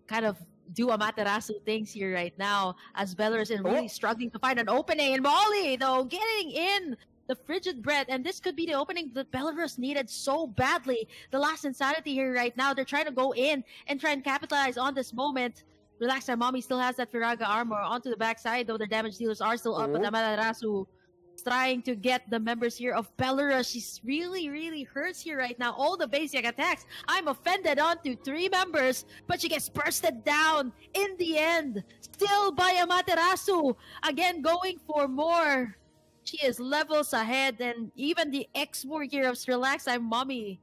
kind of do Amaterasu things here right now as Belarus is really struggling to find an opening. And Molly, though, getting in the Frigid Breath, and this could be the opening that Belarus needed so badly. The Last Insanity here right now. They're trying to go in and try and capitalize on this moment. Relax, our Mommy still has that Firaga armor onto the backside, though their damage dealers are still up. But Amaterasu is trying to get the members here of Belarus. She's really hurts here right now. All the basic attacks. I'm offended onto 3 members, but she gets bursted down in the end. Still by Amaterasu. Again, going for more. She is levels ahead, and even the X-Borg here of Relax, our Mommy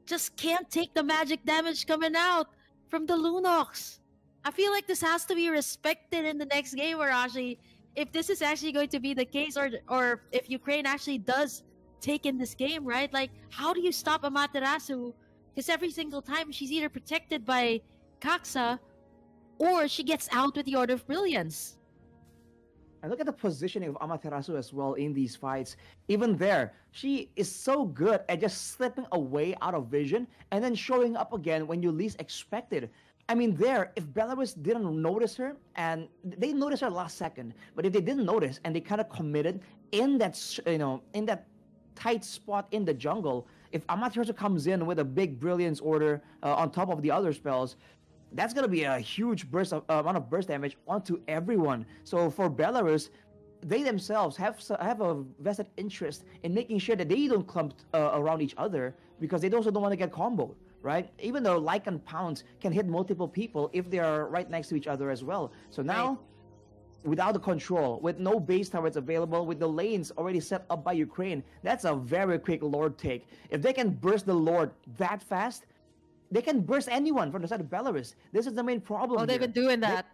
just can't take the magic damage coming out from the Lunox. I feel like this has to be respected in the next game, Arashi. If this is actually going to be the case, or if Ukraine actually does take in this game, right? Like, how do you stop Amaterasu? Because every single time she's either protected by Kaksa, or she gets out with the Order of Brilliance. And look at the positioning of Amaterasu as well in these fights. Even there, she is so good at just slipping away out of vision and then showing up again when you least expect it. I mean, there, if Belarus didn't notice her, and they noticed her last second, but if they didn't notice and they kind of committed in that, in that tight spot in the jungle, if Amaterasu comes in with a big Brilliance Order on top of the other spells, that's going to be a huge amount of burst damage onto everyone. So for Belarus, they themselves have a vested interest in making sure that they don't clump around each other because they also don't want to get comboed, right? Even though Lycan Pounds can hit multiple people if they are right next to each other as well. So now, without the control, with no base towers available, with the lanes already set up by Ukraine, that's a very quick Lord take. If they can burst the Lord that fast, they can burst anyone from the side of Belarus. This is the main problem. Oh, they've been doing that.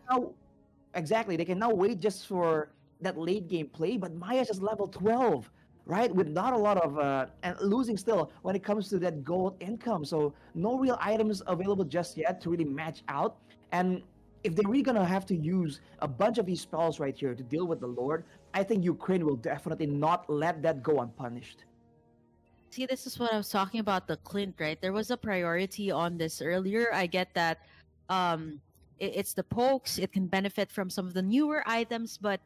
Exactly. They can now wait just for that late game play, but Maya's is level 12, right? With not a lot of, and losing still when it comes to that gold income. So no real items available just yet to really match out. And if they're really going to have to use a bunch of these spells right here to deal with the Lord, I think Ukraine will definitely not let that go unpunished. See, this is what I was talking about the Clint, right? There was a priority on this earlier. I get that it's the pokes, it can benefit from some of the newer items, but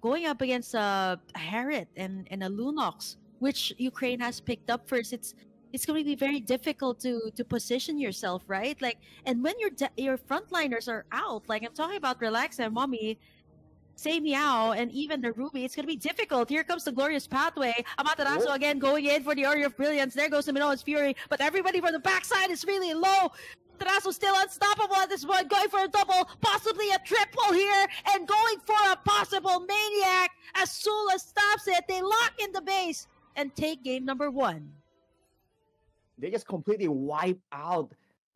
going up against a Harriet and a Lunox, which Ukraine has picked up first, it's going to be very difficult to position yourself, right? Like, and when your frontliners are out, like I'm talking about Relax and Mommy, Say Meow, and even the Ruby, it's going to be difficult. Here comes the Glorious Pathway. Amaterasu Oh, again going in for the Aura of Brilliance. There goes the Minoan's Fury, but everybody from the backside is really low. Amaterasu still unstoppable at this point, going for a double, possibly a triple here, and going for a possible Maniac as Sula stops it. They lock in the base and take game number 1. they just completely wipe out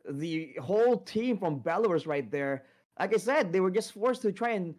the whole team from Belarus right there. Like I said, they were just forced to try and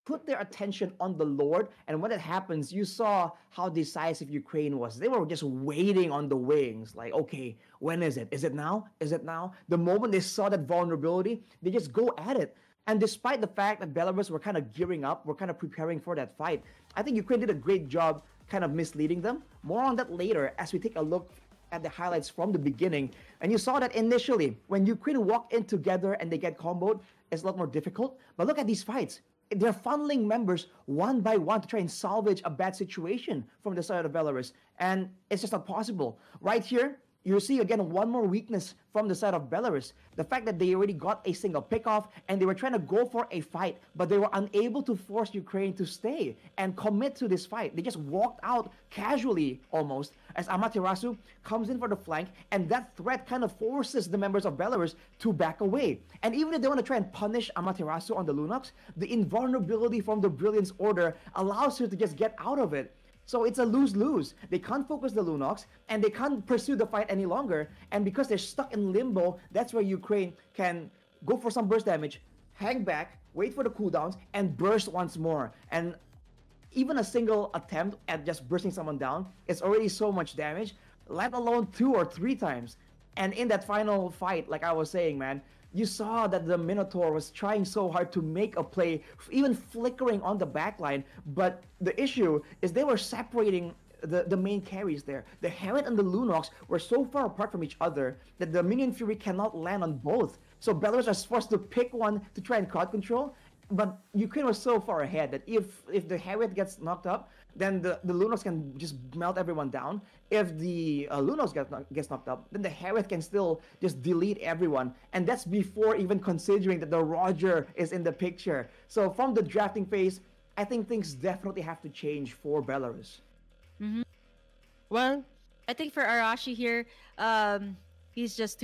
put their attention on the Lord. And when it happens, you saw how decisive Ukraine was. They were just waiting on the wings. Like, okay, when is it? Is it now? Is it now? The moment they saw that vulnerability, they just go at it. And despite the fact that Belarus were kind of gearing up, were kind of preparing for that fight, I think Ukraine did a great job kind of misleading them. More on that later as we take a look at the highlights from the beginning. And you saw that initially, when Ukraine walk in together and they get comboed, it's a lot more difficult. But look at these fights. They're funneling members one by one to try and salvage a bad situation from the side of Belarus. And it's just not possible. Right here, you see again one more weakness from the side of Belarus. The fact that they already got a single pickoff and they were trying to go for a fight, but they were unable to force Ukraine to stay and commit to this fight. They just walked out casually almost as Amaterasu comes in for the flank, and that threat kind of forces the members of Belarus to back away. And even if they want to try and punish Amaterasu on the Lunox, the invulnerability from the Brilliance Order allows her to just get out of it. So it's a lose-lose. They can't focus the Lunox, and they can't pursue the fight any longer. And because they're stuck in limbo, that's where Ukraine can go for some burst damage, hang back, wait for the cooldowns, and burst once more. And even a single attempt at just bursting someone down is already so much damage, let alone 2 or 3 times. And in that final fight, like I was saying, man, you saw that the Minotaur was trying so hard to make a play, even flickering on the backline. But the issue is they were separating the main carries there. The Herald and the Lunox were so far apart from each other that the Minion Fury cannot land on both. So Belarus was forced to pick one to try and crowd control. But Ukraine was so far ahead that if the Herald gets knocked up, then the Lunox can just melt everyone down. If the Lunox gets knocked up, then the Herald can still just delete everyone. And that's before even considering that the Roger is in the picture. So from the drafting phase, I think things definitely have to change for Belarus. Mm-hmm. Well, I think for Arashi here, he's just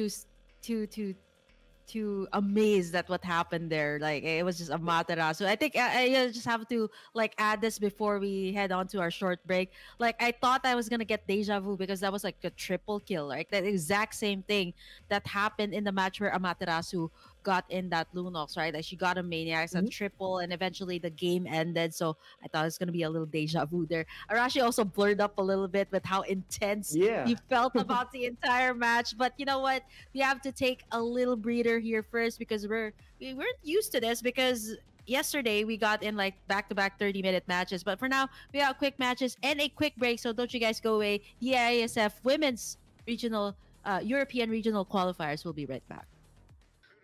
too amazed at what happened there. Like it was just a matera. So I think I just have to like add this before we head on to our short break. Like I thought I was gonna get deja vu because that was like a triple kill, right? That exact same thing that happened in the match where Amaterasu got in that Lunox, right? Like she got a Maniac, a Mhm. triple, and eventually the game ended. So I thought it was gonna be a little deja vu there. Arashi also blurred up a little bit with how intense Yeah. he felt about the entire match. But you know what? We have to take a little breather here first because we weren't used to this because yesterday we got in like back-to-back 30-minute matches, but for now we got quick matches and a quick break, so don't you guys go away. The IESF women's regional European regional qualifiers will be right back,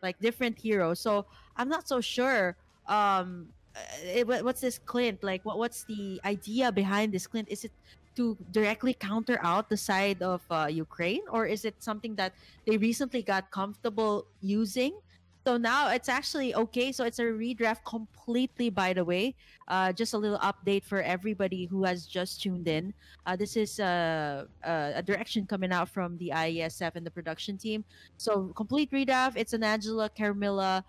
like different heroes. So I'm not so sure what's this Clint like, what's the idea behind this Clint? Is it to directly counter out the side of Ukraine, or is it something that they recently got comfortable using? So now it's actually okay. So it's a redraft completely, by the way. Just a little update for everybody who has just tuned in. This is a direction coming out from the IESF and the production team. So complete redraft. It's an Angela, Carmilla,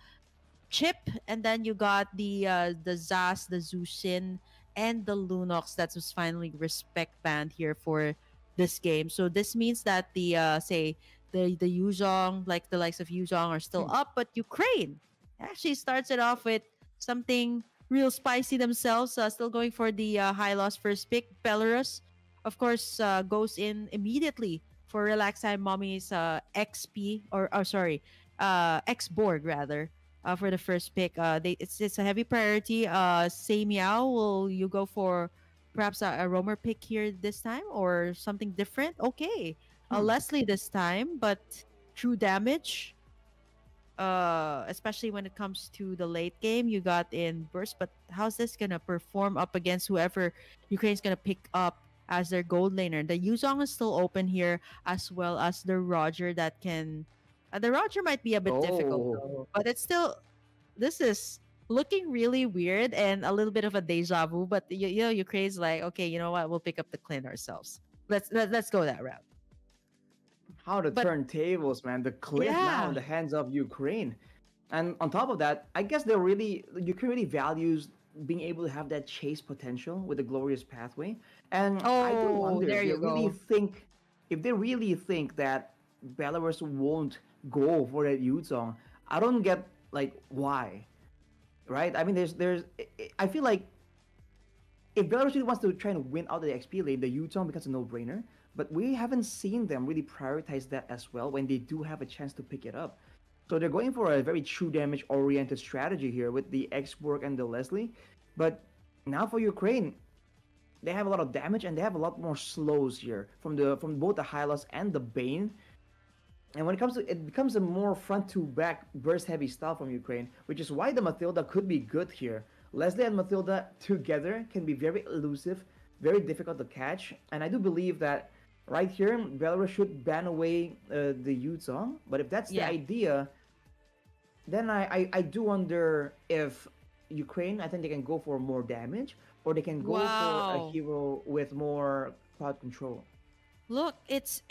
Chip, and then you got the Zas, the Zushin, and the Lunox that was finally respect banned here for this game. So this means that the say the Yuzhong, like the likes of Yuzhong, are still up, but Ukraine actually starts it off with something real spicy themselves. Still going for the high loss first pick. Belarus, of course, goes in immediately for Relax Time Mommy's XP or sorry, X board rather. For the first pick, it's a heavy priority. Say Meow, will you go for perhaps a roamer pick here this time or something different. Okay, Hmm. Leslie this time, but true damage, especially when it comes to the late game, you got in burst. But how's this gonna perform up against whoever Ukraine's gonna pick up as their gold laner? The Yuzong is still open here, as well as the Roger that can. The Roger might be a bit difficult Oh, though, but it's still, this is looking really weird and a little bit of a deja vu. But you know, Ukraine's like, okay, you know what? We'll pick up the clan ourselves. Let's go that route. how to But turn tables, man. The cliff now yeah, in the hands of Ukraine. And on top of that, I guess they're really Ukraine really values being able to have that chase potential with the glorious pathway. And I do oh, wonder there you go. if they really think that Belarus won't go for that Yuzong. I don't get like why, right? I mean, I feel like if Belarus really wants to try and win out of the XP lane, the Yuzong becomes a no-brainer. But we haven't seen them really prioritize that as well when they do have a chance to pick it up. So they're going for a very true damage oriented strategy here with the Xborg and the Leslie. But now for Ukraine, they have a lot of damage and they have a lot more slows here from both the Hylos and the Bane. And when it comes to it becomes a more front to back burst heavy style from Ukraine, which is why the Matilda could be good here. Leslie and Matilda together can be very elusive, very difficult to catch, and I do believe that right here Belarus should ban away the Yuzong. But if that's the Yeah. idea, then I do wonder if Ukraine, I think they can go for more damage or they can go for a Wow. hero with more crowd control. Look, it's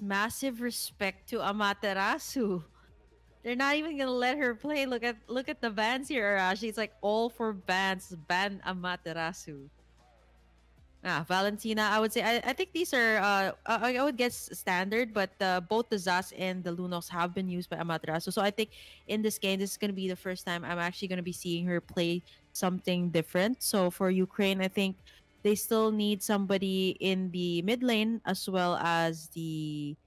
massive respect to Amaterasu. They're not even gonna let her play. Look at the bans here, Arashi. It's like all for bans. Ban Amaterasu. Valentina, I would say I think these are I would guess standard, but both the Zas and the Lunox have been used by Amaterasu. So I think in this game, this is gonna be the first time I'm actually gonna be seeing her play something different. So for Ukraine, I think they still need somebody in the mid lane as well as the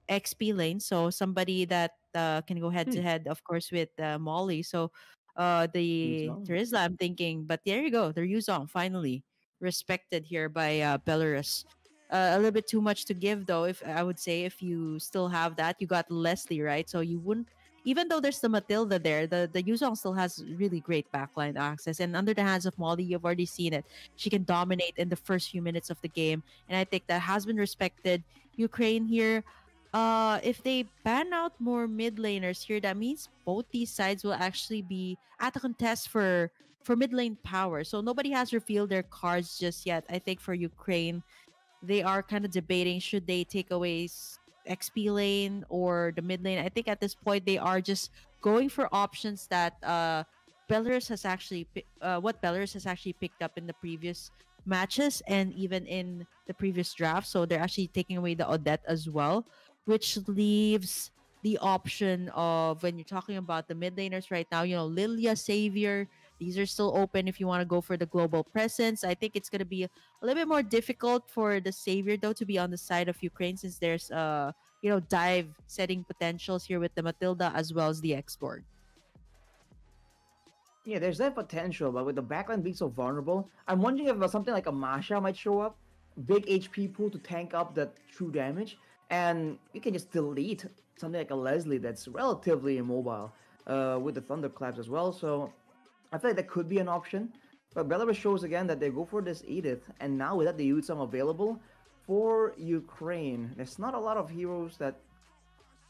XP lane. So somebody that can go head to Hmm. head, of course, with Molly. So the Yuzong. Terizla, I'm thinking, but there you go. They're Yuzong finally respected here by Belarus. A little bit too much to give, though. If I would say, if you still have that, you got Leslie, right? So you wouldn't. Even though there's the Matilda there, the Yuzong still has really great backline access. And under the hands of Molly, you've already seen it. She can dominate in the first few minutes of the game. And I think that has been respected. Ukraine here, if they ban out more mid laners here, that means both these sides will actually be at a contest for mid lane power. So nobody has revealed their cards just yet. I think for Ukraine, they are kind of debating should they take away XP lane or the mid lane. I think at this point they are just going for options that Belarus has actually what Belarus has actually picked up in the previous matches and even in the previous draft. So they're actually taking away the Odette as well, which leaves the option of when you're talking about the mid laners right now, Lilia, Savior, these are still open if you want to go for the global presence. I think it's going to be a little bit more difficult for the Savior, though, to be on the side of Ukraine since there's, dive setting potentials here with the Matilda as well as the Export. Yeah, there's that potential, but with the backline being so vulnerable, I'm wondering if something like a Masha might show up, big HP pool to tank up that true damage, and you can just delete something like a Leslie that's relatively immobile with the Thunderclaps as well. So I feel like that could be an option. But Belarus shows again that they go for this Edith, and now without the Yutsam available for Ukraine, there's not a lot of heroes that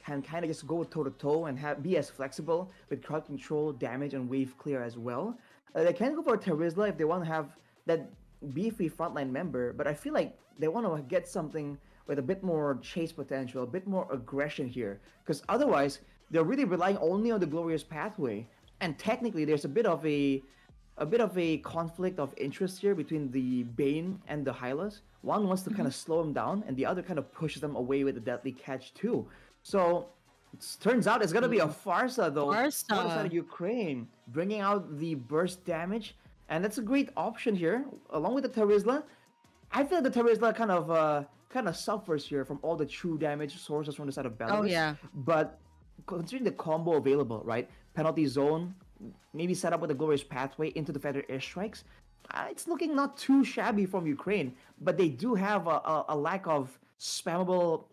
can kind of just go toe to toe and be as flexible with crowd control, damage, and wave clear as well. They can go for Terizla if they want to have that beefy frontline member, but I feel like they want to get something with a bit more chase potential, a bit more aggression here, because otherwise they're really relying only on the glorious pathway. And technically, there's a bit of a conflict of interest here between the Bane and the Hylas. One wants to kind Mhm. of slow them down, and the other kind of pushes them away with the deadly catch too. So it turns out it's gonna be a Ooh, farsa though for the side Barca. of Ukraine, bringing out the burst damage, and that's a great option here, along with the Terizla. I feel the Terizla kind of suffers here from all the true damage sources from the side of Oh, Belarus, yeah. but considering the combo available, right? Penalty zone, maybe set up with a glorious pathway into the feather airstrikes. it's looking not too shabby from Ukraine, but they do have a lack of spammable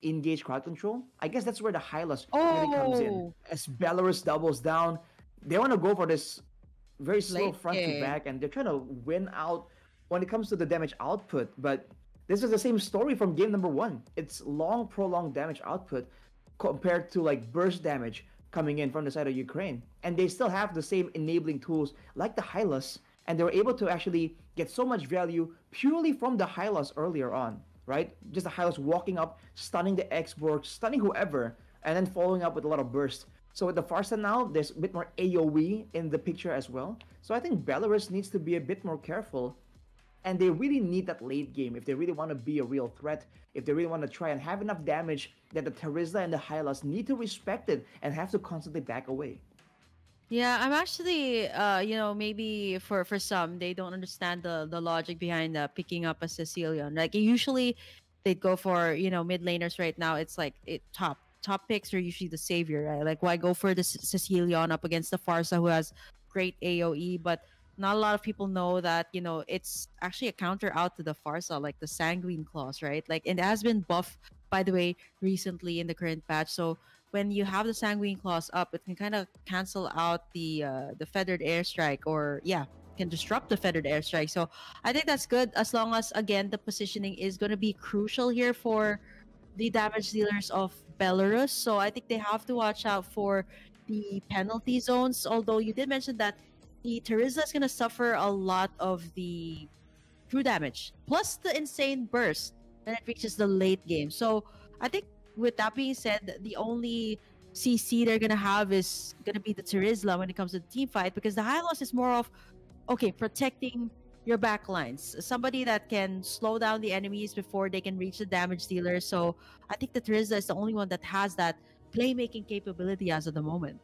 engage crowd control. I guess that's where the Hylas really comes in. Oh, As Belarus doubles down, they want to go for this very slow late front to game. back, and they're trying to win out when it comes to the damage output. But this is the same story from game number one. It's long, prolonged damage output compared to like burst damage coming in from the side of Ukraine. And they still have the same enabling tools like the Hylas, and they were able to actually get so much value purely from the Hylas earlier on, right? Just the Hylas walking up, stunning the Xborg, stunning whoever, and then following up with a lot of burst. So with the Farsa now, there's a bit more AoE in the picture as well. So I think Belarus needs to be a bit more careful, and they really need that late game if they really want to be a real threat, if they really want to try and have enough damage that the Terizla and the Hylas need to respect it and have to constantly back away. Yeah, I'm actually, maybe for some they don't understand the logic behind picking up a Sicilian. Like usually, they'd go for mid laners right now. It's like top picks are usually the savior, right? Like why go for the Sicilian up against the Farsa who has great AOE, but not a lot of people know that it's actually a counter out to the Farsa, like the Sanguine Claws, right? Like and it has been buffed by the way recently in the current patch. So when you have the Sanguine Claws up, it can kind of cancel out the Feathered Airstrike, or yeah, can disrupt the Feathered Airstrike. So I think that's good as long as again the positioning is going to be crucial here for the damage dealers of Belarus. So I think they have to watch out for the penalty zones. Although you did mention that the Terizla is going to suffer a lot of the true damage, plus the insane burst when it reaches the late game. So I think with that being said, the only CC they're gonna have is gonna be the Terizla when it comes to the team fight, because the Hylos is more of okay, protecting your back lines, somebody that can slow down the enemies before they can reach the damage dealer. So I think the Terizla is the only one that has that playmaking capability as of the moment.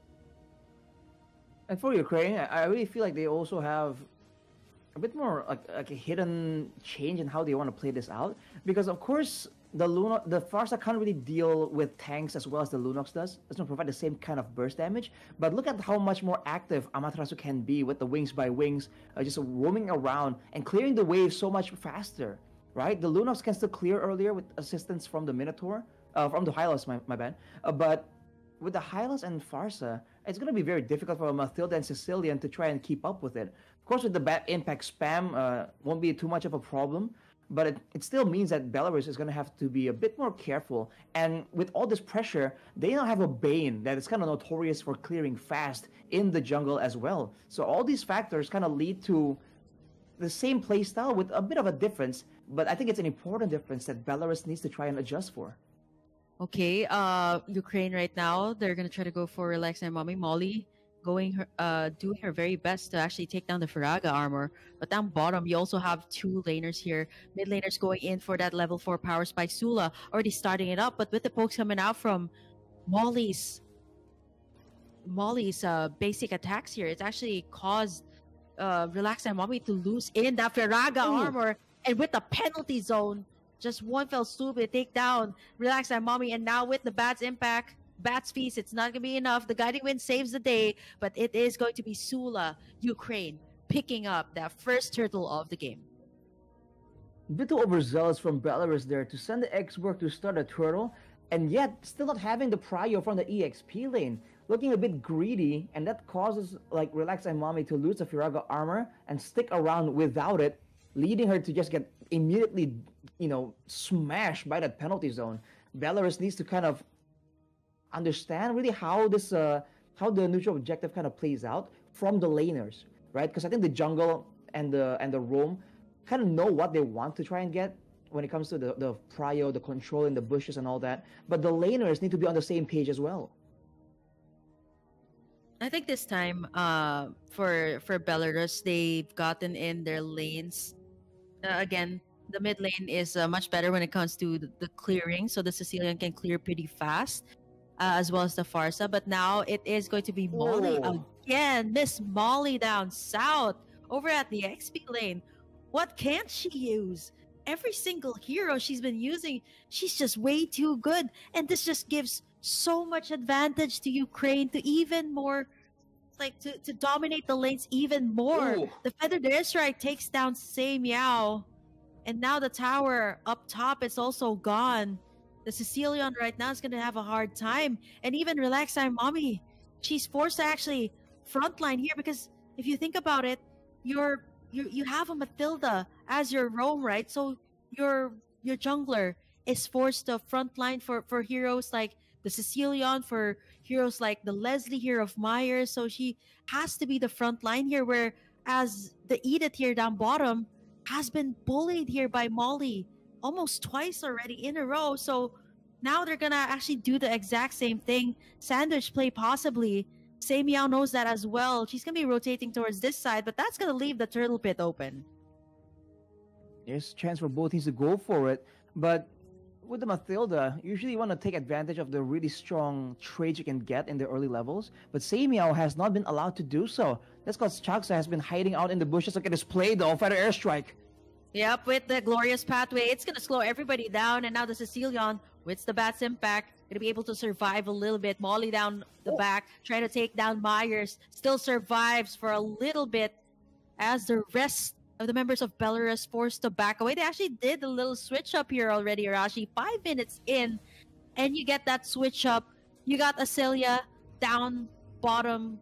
And for Ukraine, I really feel like they also have a bit more like a hidden change in how they want to play this out. Because of course the Farsa can't really deal with tanks as well as the Lunox does. It doesn't provide the same kind of burst damage. But look at how much more active Amaterasu can be with the wings by wings, just roaming around and clearing the waves so much faster. Right? The Lunox can still clear earlier with assistance from the Minotaur, from the Hylos, my bad. But with the Hylos and Farsa, it's going to be very difficult for Mathilda and Sicilian to try and keep up with it. Of course, with the bad impact spam, won't be too much of a problem, but it still means that Belarus is going to have to be a bit more careful. And with all this pressure, they now have a Bane that is kind of notorious for clearing fast in the jungle as well. So all these factors kind of lead to the same playstyle with a bit of a difference, but I think it's an important difference that Belarus needs to try and adjust for. Okay, Ukraine right now, they're gonna try to go for Relax and Mommy Molly, doing her very best to actually take down the Faraga armor. But down bottom, you also have two laners here. Mid laners going in for that level 4 power spike. Sula already starting it up, but with the pokes coming out from Molly's basic attacks here, it's actually caused Relax and Mommy to lose in that Faraga Ooh. armor, and with the penalty zone. Just one fell swoop, they take down Relax and Mommy, and now with the Bat's impact, Bat's feast, it's not going to be enough. The Guiding Wind saves the day, but it is going to be Sula, Ukraine, picking up that first turtle of the game. A bit too overzealous from Belarus there to send the X-Work to start a turtle, and yet still not having the prio from the EXP lane. Looking a bit greedy, and that causes like Relax and Mommy to lose the Firaga armor and stick around without it, leading her to just get immediately, smashed by that penalty zone. Belarus needs to kind of understand really how the neutral objective kind of plays out from the laners, right? Because I think the jungle and the roam kind of know what they want to try and get when it comes to the prio, the control in the bushes and all that. But the laners need to be on the same page as well. I think this time, for Belarus, they've gotten in their lanes. Again, the mid lane is much better when it comes to the clearing, so the Sicilian can clear pretty fast, as well as the Farsa. But now it is going to be Molly again. Miss Molly down south over at the XP lane. What can't she use? Every single hero she's been using, she's just way too good. And this just gives so much advantage to Ukraine to even more like to dominate the lanes even more. Ooh. The feathered airstrike takes down Say Meow, and now the tower up top is also gone. The Sicilian right now is gonna have a hard time, and even Relax Time Mommy, she's forced to actually frontline here because if you think about it, you have a Matilda as your roam, right? So your jungler is forced to frontline for heroes like the Sicilian, for heroes like the Leslie here of Myers. So she has to be the front line here, whereas the Edith here down bottom has been bullied here by Molly almost twice already in a row. So now they're gonna actually do the exact same thing. Sandwich play possibly. Say Meow knows that as well. She's gonna be rotating towards this side, but that's gonna leave the turtle pit open. There's a chance for both teams to go for it, but with the Mathilda, usually you want to take advantage of the really strong trades you can get in the early levels, but Samiao has not been allowed to do so. That's because Chaksa has been hiding out in the bushes. Look at this play though, Feather Airstrike. Yep, with the glorious pathway, it's gonna slow everybody down, and now the Sicilian, with the Bat's impact, gonna be able to survive a little bit. Molly down the back, trying to take down Myers, still survives for a little bit as the rest of the members of Belarus forced to back away. They actually did a little switch up here already, Arashi. 5 minutes in, and you get that switch up. You got Acelia down bottom,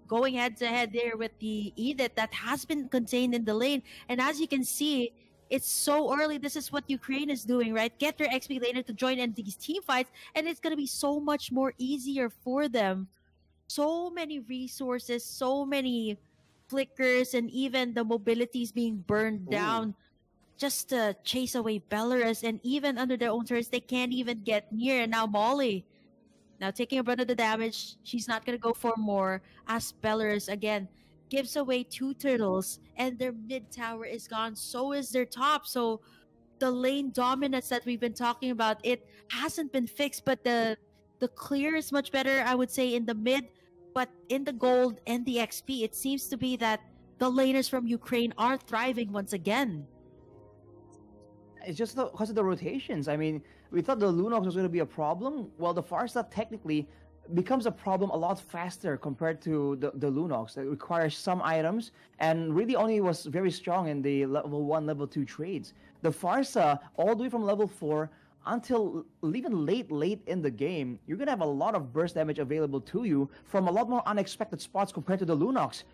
going head to head there with the Edith that has been contained in the lane. And as you can see, it's so early. This is what Ukraine is doing, right? Get their XP laner to join in these team fights, and it's going to be so much more easier for them. So many resources, so many flickers, and even the mobilities being burned down just to chase away Belarus. And even under their own turrets, they can't even get near. And now Molly, now taking a brunt of the damage, she's not going to go for more as Belarus again gives away 2 turtles, and their mid tower is gone. So is their top. So the lane dominance that we've been talking about, it hasn't been fixed, but the clear is much better, I would say, in the mid. But in the gold and the XP, it seems to be that the laners from Ukraine are thriving once again. It's just because of the rotations. I mean, we thought the Lunox was going to be a problem. Well, the Farsa technically becomes a problem a lot faster compared to the Lunox. It requires some items and really only was very strong in the level 1, level 2 trades. The Farsa, all the way from level 4 until even late in the game, you're going to have a lot of burst damage available to you from a lot more unexpected spots compared to the Lunox.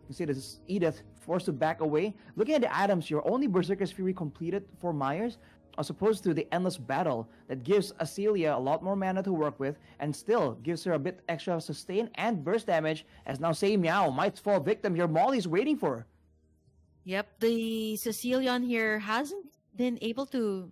You see this is Edith forced to back away. Looking at the items here, only Berserker's Fury completed for Myers, as opposed to the Endless Battle that gives Acelia a lot more mana to work with and still gives her a bit extra sustain and burst damage, as now Say Meow might fall victim here. Molly's waiting for her. Yep, the Sicilian here hasn't been able to,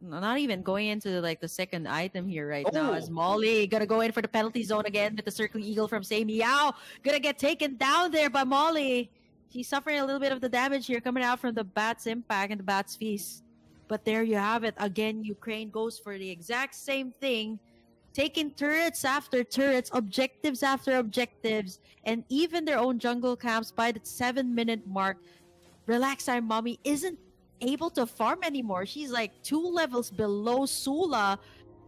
not even going into like the second item here right now, as Molly gonna go in for the penalty zone again with the Circling Eagle from Say Meow. Gonna get taken down there by Molly. She's suffering a little bit of the damage here coming out from the Bat's impact and the Bat's feast. But there you have it. Again, Ukraine goes for the exact same thing, taking turrets after turrets, objectives after objectives, and even their own jungle camps by the 7-minute mark. Relax Time Mommy isn't able to farm anymore. She's like 2 levels below Sula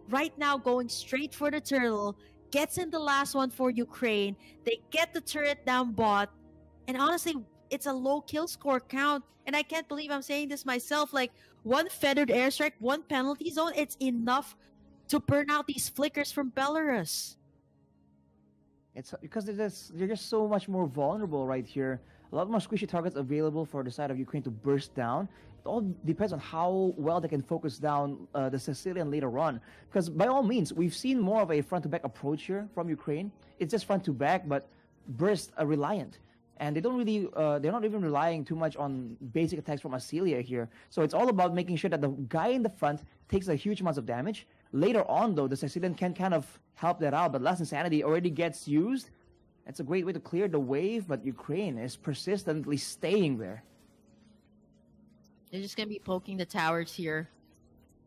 right now, going straight for the turtle. Gets in the last one for Ukraine. They get the turret down bot. And honestly, it's a low kill score count. And I can't believe I'm saying this myself. Like, 1 feathered airstrike, 1 penalty zone, it's enough to burn out these flickers from Belarus. It's because they're just so much more vulnerable right here. A lot more squishy targets available for the side of Ukraine to burst down. It all depends on how well they can focus down the Sicilian later on. Because by all means, we've seen more of a front-to-back approach here from Ukraine. It's just front-to-back, but burst reliant. And they don't really, they're not even relying too much on basic attacks from Acelia here. So it's all about making sure that the guy in the front takes a huge amount of damage. Later on, though, the Sicilian can kind of help that out, but Last Insanity already gets used. It's a great way to clear the wave, but Ukraine is persistently staying there. They're just going to be poking the towers here.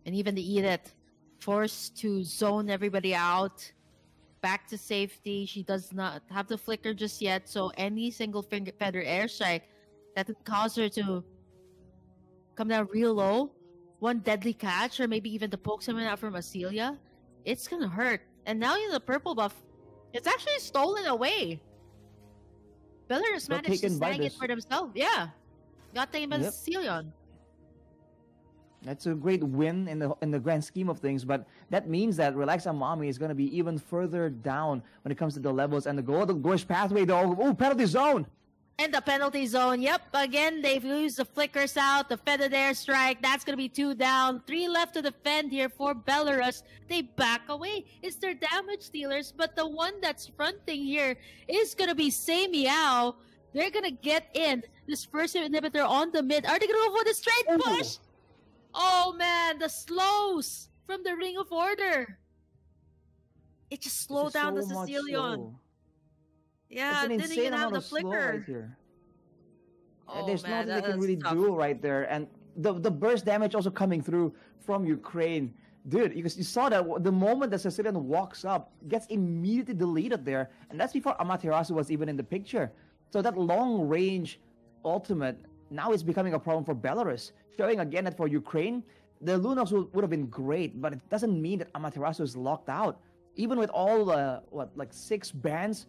And even the Edith forced to zone everybody out. Back to safety. She does not have the flicker just yet, so any single feather airstrike that could cause her to come down real low, 1 deadly catch, or maybe even the poke coming out from Acelia, it's gonna hurt. And now in the purple buff, it's actually stolen away. Belarus got managed to taken by snag it this. for themselves. Yeah. Got taken by the Yep. Sicilian. That's a great win in the grand scheme of things, but that means that Relax Amami is going to be even further down when it comes to the levels and the goalish pathway. Though, oh, penalty zone! And the penalty zone. Yep. Again, they've used the flickers out, the feathered airstrike. That's going to be 2 down. 3 left to defend here for Belarus. They back away. It's their damage dealers, but the one that's fronting here is going to be Samiao. They're going to get in this first inhibitor on the mid. Are they going to go for the straight push? Oh, man. The slows from the Ring of Order. It just slowed down the Sicilian. Yeah, it's an didn't insane even have amount the of slow flicker. right here. Oh, There's man, nothing they can really do right there, and the burst damage also coming through from Ukraine. Dude, you saw that the moment the Sicilian walks up, gets immediately deleted there, and that's before Amaterasu was even in the picture. So that long-range ultimate now is becoming a problem for Belarus, showing again that for Ukraine, the Lunox would have been great, but it doesn't mean that Amaterasu is locked out. Even with all, 6 bans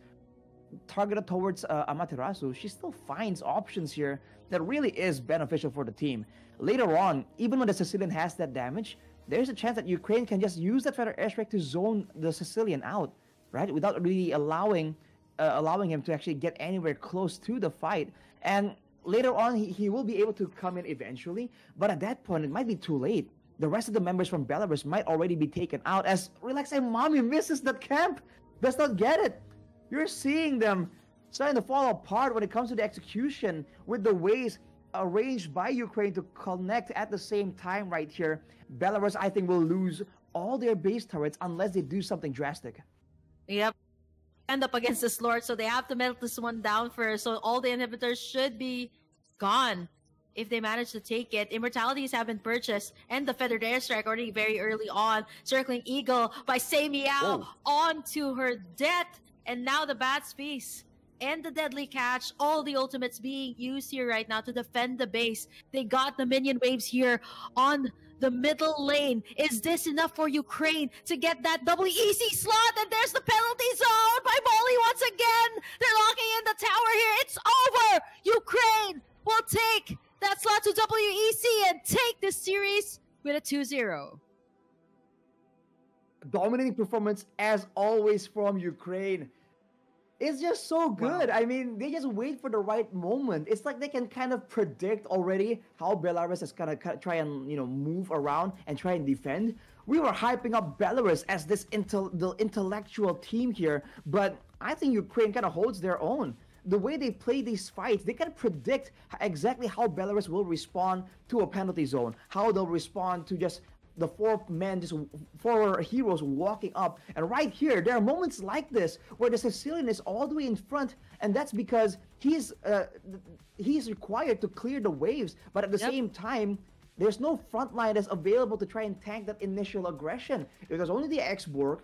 targeted towards Amaterasu, she still finds options here that really is beneficial for the team. Later on, even when the Sicilian has that damage, there's a chance that Ukraine can just use that feather airstrike to zone the Sicilian out, right? Without really allowing him to actually get anywhere close to the fight. And later on, he will be able to come in eventually, but at that point, it might be too late. The rest of the members from Belarus might already be taken out as Relax Mommy misses that camp. Does not get it. You're seeing them starting to fall apart when it comes to the execution with the ways arranged by Ukraine to connect at the same time right here. Belarus, I think, will lose all their base turrets unless they do something drastic. Yep. End up against this Lord, so they have to melt this one down first. So all the inhibitors should be gone if they manage to take it. Immortalities have been purchased, and the feathered airstrike already very early on. Circling Eagle by Samiao onto her death. And now the Bat's Feast and the Deadly Catch, all the ultimates being used here right now to defend the base. They got the minion waves here on the middle lane. Is this enough for Ukraine to get that WEC slot? And there's the penalty zone by Molly once again. They're locking in the tower here. It's over. Ukraine will take that slot to WEC and take this series with a 2-0. Dominating performance as always from Ukraine. It's just so good. Wow. I mean, they just wait for the right moment. It's like they can kind of predict already how Belarus is gonna try and move around and try and defend. We were hyping up Belarus as this the intellectual team here, but I think Ukraine kind of holds their own. The way they play these fights, they can predict exactly how Belarus will respond to a penalty zone, how they'll respond to just the 4 heroes walking up. And right here, there are moments like this where the Sicilian is all the way in front, and that's because he's required to clear the waves, but at the same time, there's no front line that's available to try and tank that initial aggression. It was only the X-Borg,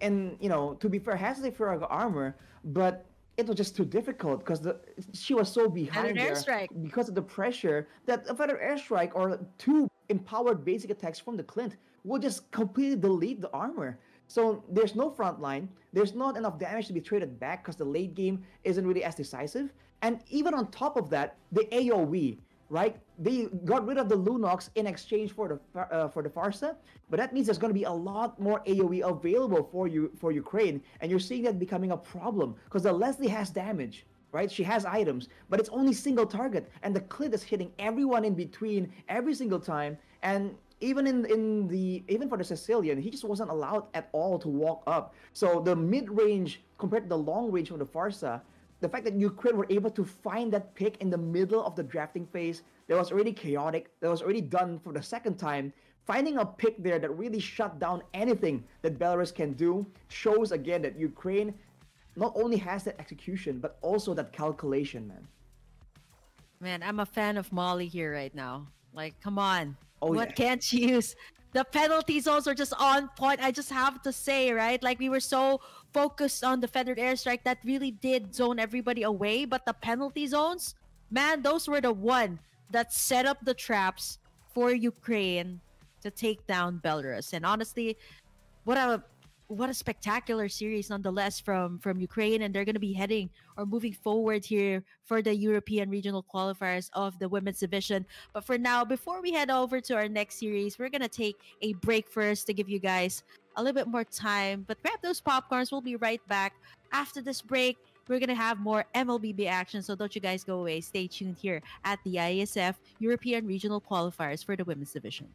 and to be fair, has the Firaga armor, but it was just too difficult because she was so behind there because of the pressure that a feather airstrike or 2 empowered basic attacks from the Clint will just completely delete the armor. So there's no front line. There's not enough damage to be traded back because the late game isn't really as decisive. And even on top of that, the AoE, right? They got rid of the Lunox in exchange for the Farsa, but that means there's going to be a lot more AoE available for Ukraine, and you're seeing that becoming a problem because the Leslie has damage, right? She has items, but it's only single target, and the Clint is hitting everyone in between every single time. And even even for the Sicilian, he just wasn't allowed at all to walk up. So the mid range compared to the long range from the Farsa, the fact that Ukraine were able to find that pick in the middle of the drafting phase that was already chaotic, that was already done for the second time, finding a pick there that really shut down anything that Belarus can do shows again that Ukraine not only has that execution, but also that calculation, man. Man, I'm a fan of Molly here right now. Like, come on. Oh, what can't she use? The penalty zones are just on point. I just have to say, right? Like, we were so focused on the feathered airstrike that really did zone everybody away. But the penalty zones, man, those were the one that set up the traps for Ukraine to take down Belarus. And honestly, what what a spectacular series nonetheless from Ukraine, and they're going to be heading or moving forward here for the European regional qualifiers of the women's division. But for now, before we head over to our next series, we're going to take a break first to give you guys a little bit more time. But grab those popcorns. We'll be right back after this break. We're going to have more MLBB action, so don't you guys go away. Stay tuned here at the IESF European Regional Qualifiers for the women's division.